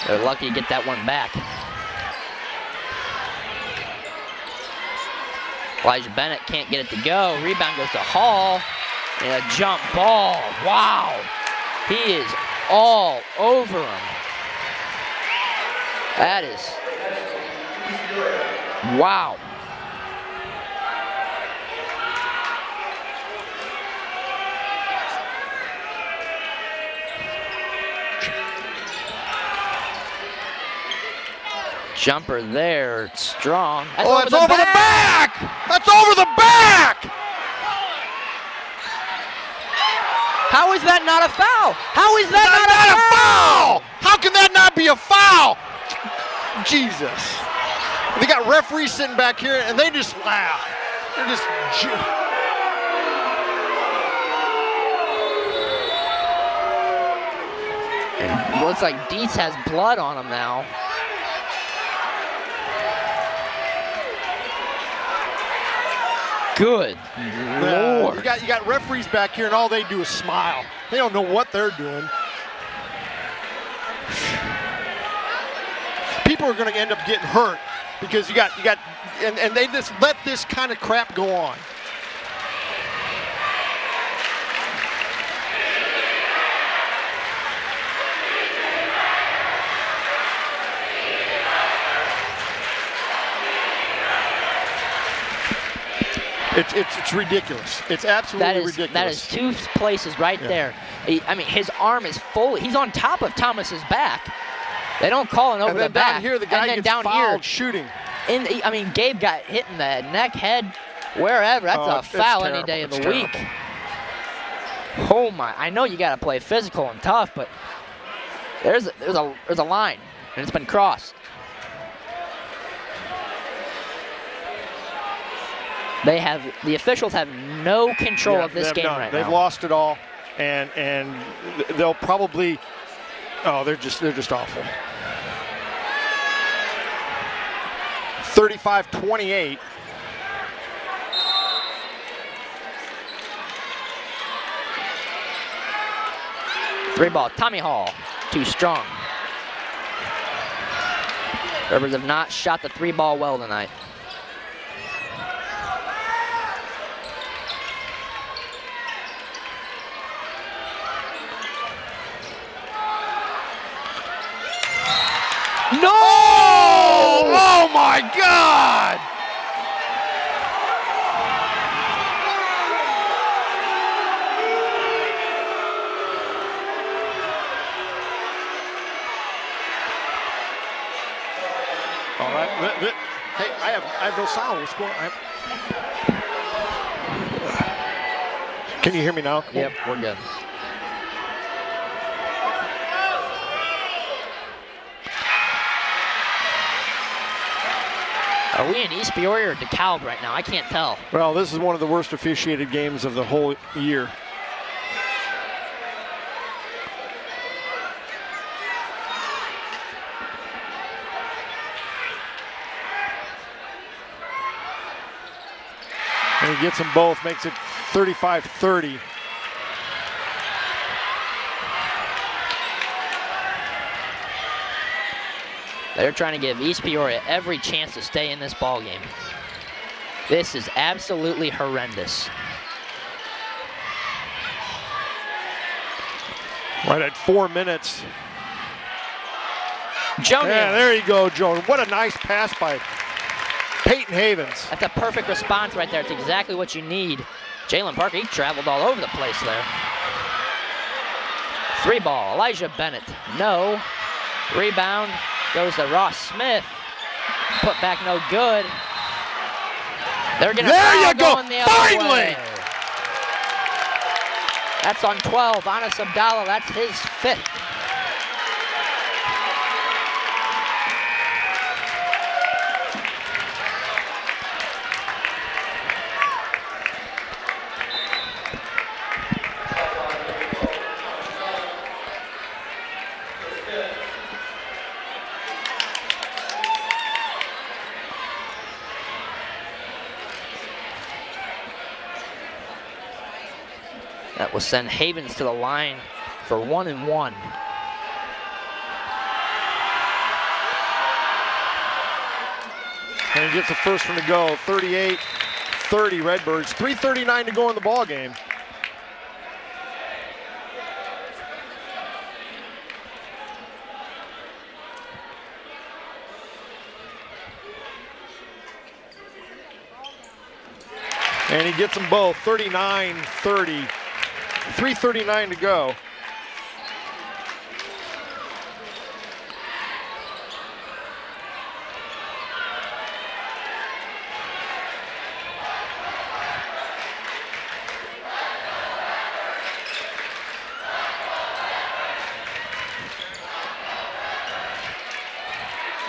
they're lucky to get that one back. Elijah Bennett can't get it to go. Rebound goes to Hall. And a jump ball. Wow. He is all over him. That is. Wow. Jumper there, strong. That's over the back! That's over the back! How is that not a foul? How is that not a foul? How can that not be a foul? Jesus. They got referees sitting back here and they just laugh. They're just. It looks like Dietz has blood on him now. Good Lord. You got referees back here and all they do is smile. They don't know what they're doing. People are going to end up getting hurt because and they just let this kind of crap go on. It's ridiculous. It's absolutely ridiculous. That is 2 places right there. I mean, his arm is full. He's on top of Thomas's back. They don't call it over the back. Down here, the guy gets fouled shooting. I mean, Gabe got hit in the neck, head, wherever. That's a foul any day of the week. Oh my! I know you got to play physical and tough, but there's a line, and it's been crossed. The officials have no control of this game right now. They've lost it all, and they'll probably. Oh, they're just awful. 35-28. Three ball, Tommy Hall, too strong. Rivers have not shot the 3-ball well tonight. No! Oh my God! All right. Hey, I have no sound. What's going on? Can you hear me now? Yep, we're good. Are we in East Peoria or DeKalb right now? I can't tell. Well, this is one of the worst officiated games of the whole year. And he gets them both, makes it 35-30. They're trying to give East Peoria every chance to stay in this ball game. This is absolutely horrendous. Right at 4 minutes. Joan. Yeah, there you go, Joan. What a nice pass by Peyton Havens. That's a perfect response right there. It's exactly what you need. Jalen Parker, he traveled all over the place there. 3-ball, Elijah Bennett. No. Rebound goes to Ross Smith. Put back no good. They're going to there you go. The Finally. That's on 12. Anas Abdallah, that's his 5th. That will send Havens to the line for 1-1. And he gets the first one to go, 38-30 Redbirds. 3:39 to go in the ball game. And he gets them both, 39-30. 3:39 to go.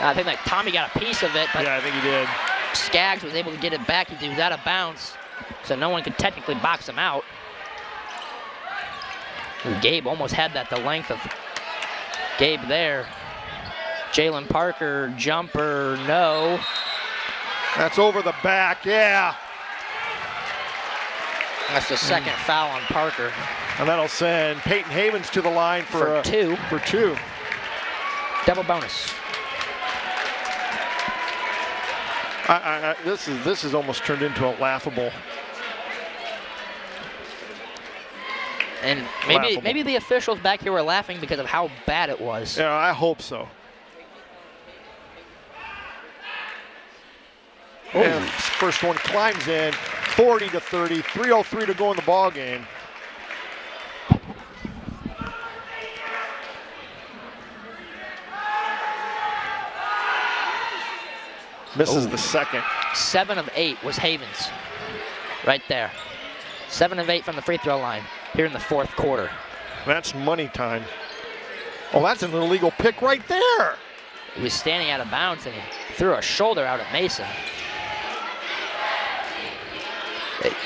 I think like Tommy got a piece of it, but yeah, I think he did. Skaggs was able to get it back because he was out of bounds, so no one could technically box him out. And Gabe almost had that, the length of Gabe there. Jalen Parker, jumper, no. That's over the back, yeah. That's the second foul on Parker. And that'll send Peyton Havens to the line for 2. For 2. Double bonus. This is almost turned into a laughable. And maybe the officials back here were laughing because of how bad it was. Yeah, I hope so. And first one climbs in, 40-30, 3:03 to go in the ball game. Misses the second. 7 of 8 was Havens, right there. 7 of 8 from the free throw line here in the 4th quarter. That's money time. Oh, that's an illegal pick right there. He was standing out of bounds and he threw a shoulder out at Mason.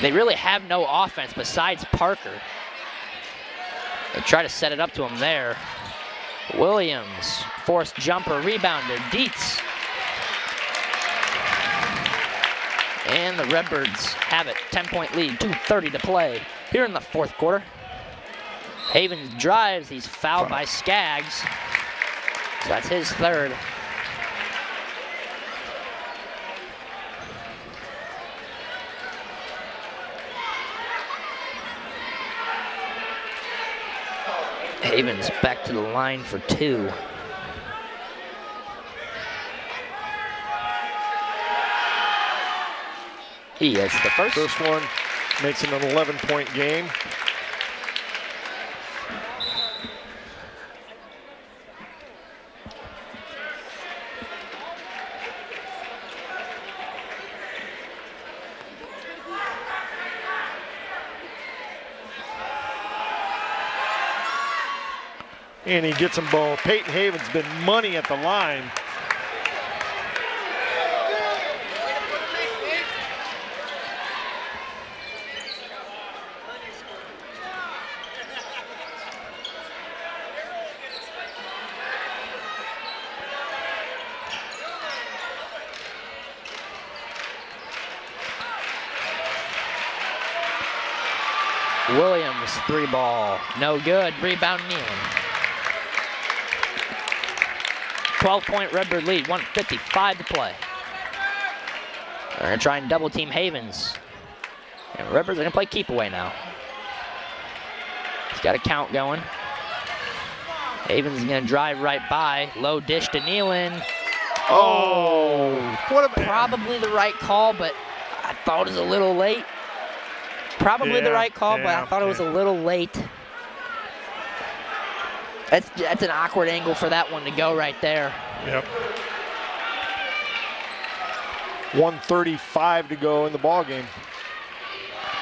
They really have no offense besides Parker. They try to set it up to him there. Williams, forced jumper, rebounder, Dietz. And the Redbirds have it, 10-point lead, 2:30 to play here in the 4th quarter. Havens drives, he's fouled by Skaggs. So that's his 3rd. Havens back to the line for 2. He hits the first. First one makes it an 11-point game. And he gets them both. Peyton Havens been money at the line. Williams, 3-ball, no good, rebound Nealon. 12-point Redbird lead, 1:55 to play. They're gonna try and double team Havens. And Redbirds are gonna play keep away now. He's got a count going. Havens is gonna drive right by, low dish to Nealon. Oh, what a probably the right call, but I thought it was a little late. Probably the right call, but I thought it was a little late. That's an awkward angle for that one to go right there. Yep. 1:35 to go in the ball game.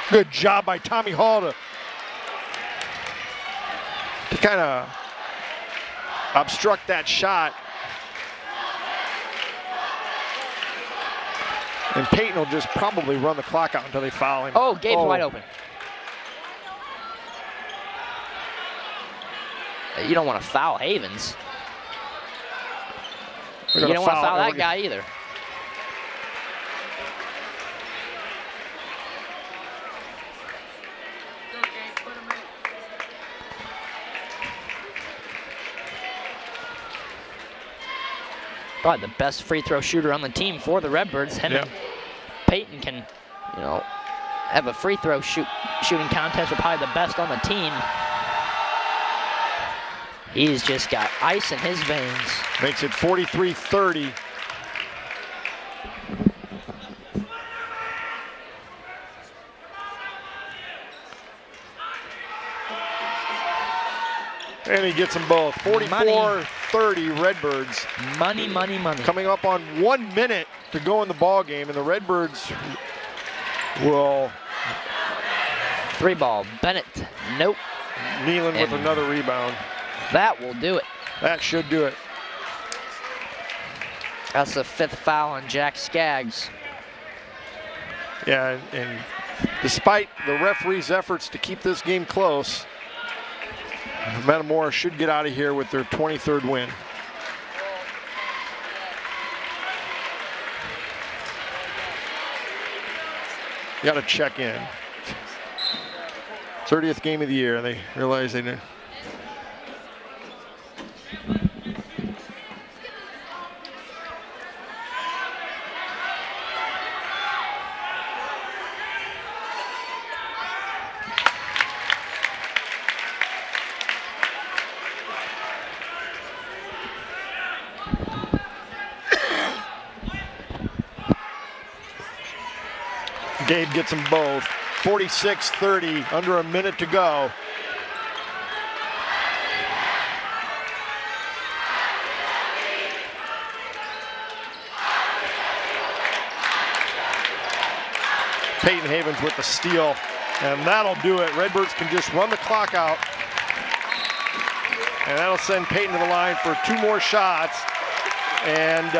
Good job by Tommy Hall to to kind of obstruct that shot. And Peyton will just probably run the clock out until they foul him. Oh, Gabe's wide open. You don't want to foul Havens. You don't want to foul that guy either. Probably the best free throw shooter on the team for the Redbirds. Him and Peyton can, you know, have a free throw shooting contest with probably the best on the team. He's just got ice in his veins. Makes it 43-30. And he gets them both. 44-30 Redbirds. Money, money, money. Coming up on 1 minute to go in the ball game, and the Redbirds will. 3-ball. Bennett. Nope. Nealon with another rebound. That will do it. That should do it. That's the 5th foul on Jack Skaggs. Yeah, and despite the referee's efforts to keep this game close, Metamora should get out of here with their 23rd win. You got to check in. 30th game of the year, and they realize they didn't. Gabe gets them both. 46-30, under a minute to go. Peyton Havens with the steal, and that'll do it. Redbirds can just run the clock out, and that'll send Peyton to the line for 2 more shots. And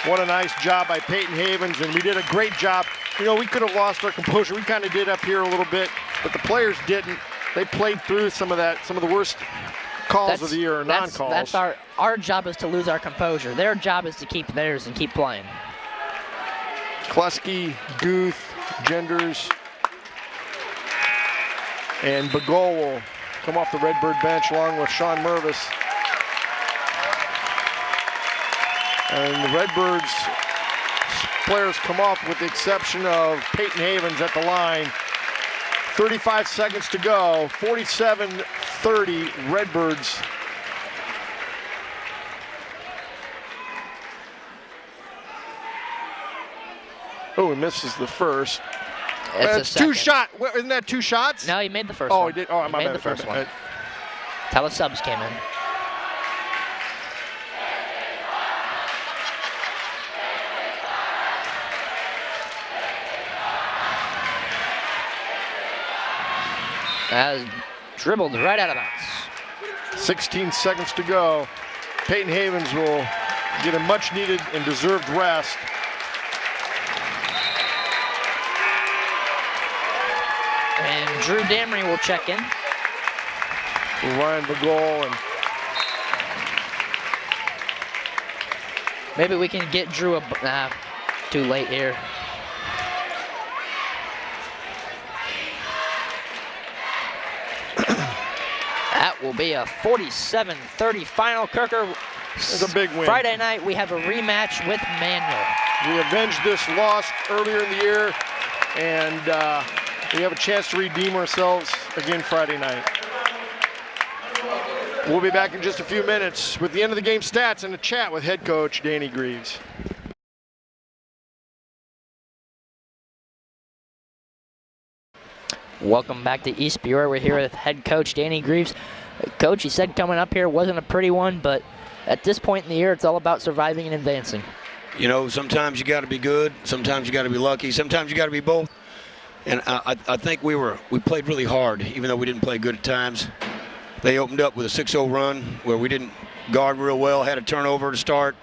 what a nice job by Peyton Havens, and we did a great job. You know, we could have lost our composure. We kind of did up here a little bit, but the players didn't. They played through some of the worst calls of the year, or non-calls. That's our job is to lose our composure. Their job is to keep theirs and keep playing. Kluski, Guth, Genders, and Bagol will come off the Redbird bench along with Sean Mervis. And the Redbirds players come off with the exception of Peyton Havens at the line. 35 seconds to go, 47-30 Redbirds. Oh, he misses the first. It's a 2 shot. Isn't that 2 shots? No, he made the first one. Oh, he did. Oh, he made the first one. Till the subs came in. As dribbled right out of bounds. 16 seconds to go. Peyton Havens will get a much needed and deserved rest. And Drew Damery will check in. Ryan Bagol, and maybe we can get Drew too late here. That will be a 47-30 final. Kirker, it's a big win. Friday night, we have a rematch with Manual. We avenged this loss earlier in the year, and we have a chance to redeem ourselves again Friday night. We'll be back in just a few minutes with the end of the game stats and a chat with head coach Danny Greaves. Welcome back to East Peoria. We're here with head coach Danny Greaves. Coach, he said coming up here wasn't a pretty one, but at this point in the year, it's all about surviving and advancing. You know, sometimes you got to be good, sometimes you got to be lucky, sometimes you got to be both. And I think we played really hard, even though we didn't play good at times. They opened up with a 6-0 run where we didn't guard real well, had a turnover to start,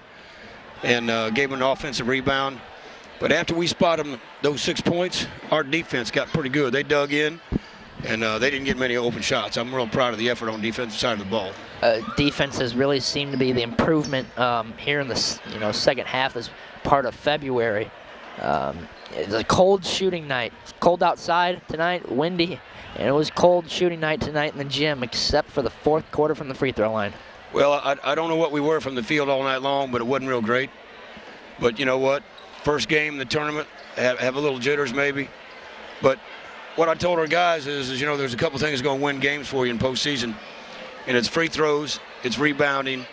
and gave them an offensive rebound. But after we spotted them those 6 points, our defense got pretty good. They dug in, and they didn't get many open shots. I'm real proud of the effort on the defensive side of the ball. Defense has really seemed to be the improvement here in the second half, this part of February. It's a cold shooting night. It's cold outside tonight, windy, and it was cold shooting night tonight in the gym, except for the fourth quarter from the free throw line. Well, I don't know what we were from the field all night long, but it wasn't real great. But you know what? First game in the tournament, have a little jitters maybe. But what I told our guys is there's a couple things going to win games for you in postseason. And it's free throws, it's rebounding,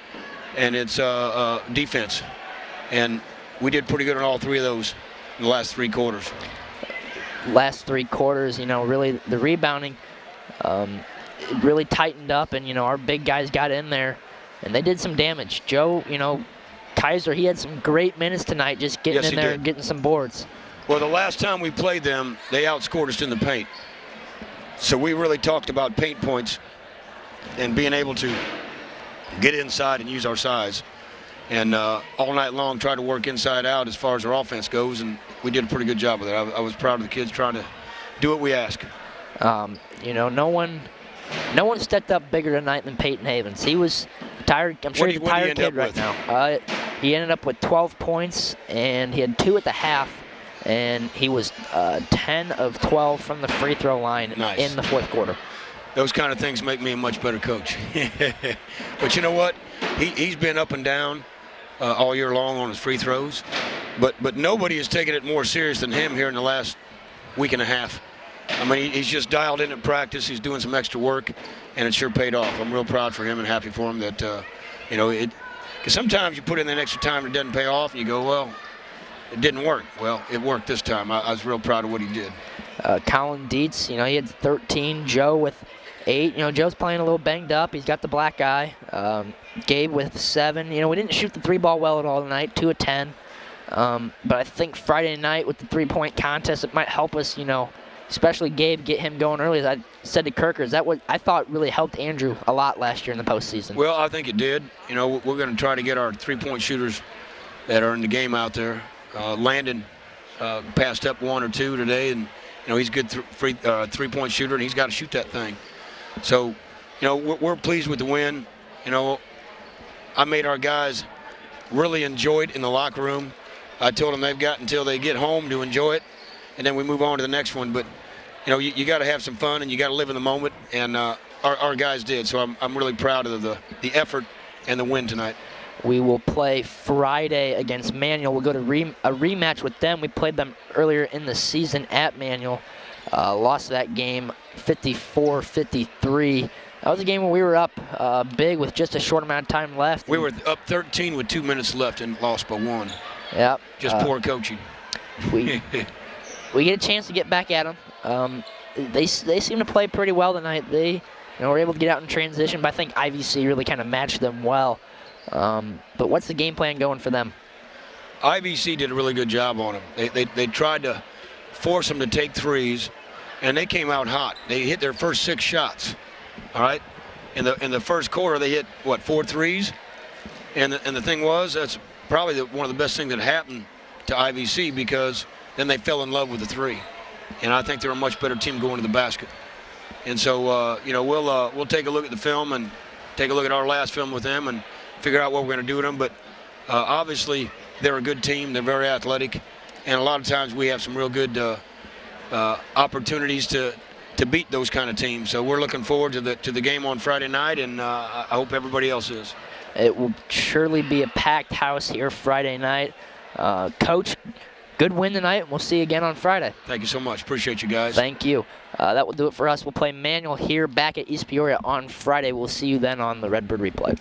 and it's defense. And we did pretty good on all three of those in the last 3 quarters. Last 3 quarters, really the rebounding it really tightened up, and our big guys got in there, and they did some damage. Joe, Kaiser, he had some great minutes tonight, just getting in there and getting some boards. Well, the last time we played them, they outscored us in the paint. So we really talked about paint points and being able to get inside and use our size. And all night long tried to work inside out as far as our offense goes, and we did a pretty good job with it. I was proud of the kids trying to do what we ask. No one stepped up bigger tonight than Peyton Havens. He was tired. I'm sure he's a tired kid right now. He ended up with 12 points, and he had 2 at the half, and he was 10 of 12 from the free throw line in the fourth quarter. Those kind of things make me a much better coach. But you know what? He's been up and down all year long on his free throws, but nobody has taken it more serious than him here in the last week and a half. I mean, he's just dialed in at practice. He's doing some extra work, and it sure paid off. I'm real proud for him and happy for him that, because sometimes you put in that extra time and it doesn't pay off, and you go, well, it didn't work. Well, it worked this time. I was real proud of what he did. Colin Dietz, he had 13. Joe with 8. Joe's playing a little banged up. He's got the black eye. Gabe with 7. We didn't shoot the 3-ball well at all tonight, 2 of 10. But I think Friday night with the 3-point contest, it might help us, especially Gabe, get him going early. As I said to Kirkers, that what I thought really helped Andrew a lot last year in the postseason. Well, I think it did. We're going to try to get our 3-point shooters that are in the game out there. Landon passed up 1 or 2 today, and he's a good 3-point shooter, and he's got to shoot that thing. So, we're pleased with the win. I made our guys really enjoy it in the locker room. I told them they've got until they get home to enjoy it, and then we move on to the next one. But you got to have some fun and you got to live in the moment, and our guys did. So I'm really proud of the effort and the win tonight. We will play Friday against Manual. We'll go to a rematch with them. We played them earlier in the season at Manual. Lost that game 54-53. That was a game where we were up big with just a short amount of time left. We were up 13 with 2 minutes left and lost by 1. Yep. Just poor coaching. We get a chance to get back at them. They seem to play pretty well tonight. They were able to get out in transition, but I think IVC really kind of matched them well. But what's the game plan going for them? IVC did a really good job on them. They tried to force them to take threes, and they came out hot. They hit their first 6 shots. All right, in the first quarter they hit 4 threes, and the thing was, that's probably one of the best things that happened to IVC, because then they fell in love with the 3, and I think they're a much better team going to the basket. And so we'll take a look at the film and take a look at our last film with them and figure out what we're going to do with them. But obviously they're a good team. They're very athletic, and a lot of times we have some real good opportunities to beat those kind of teams. So we're looking forward to the game on Friday night, and I hope everybody else is. It will surely be a packed house here Friday night. Coach, good win tonight, and we'll see you again on Friday. Thank you so much. Appreciate you guys. Thank you. That will do it for us. We'll play Manual here back at East Peoria on Friday. We'll see you then on the Redbird replay.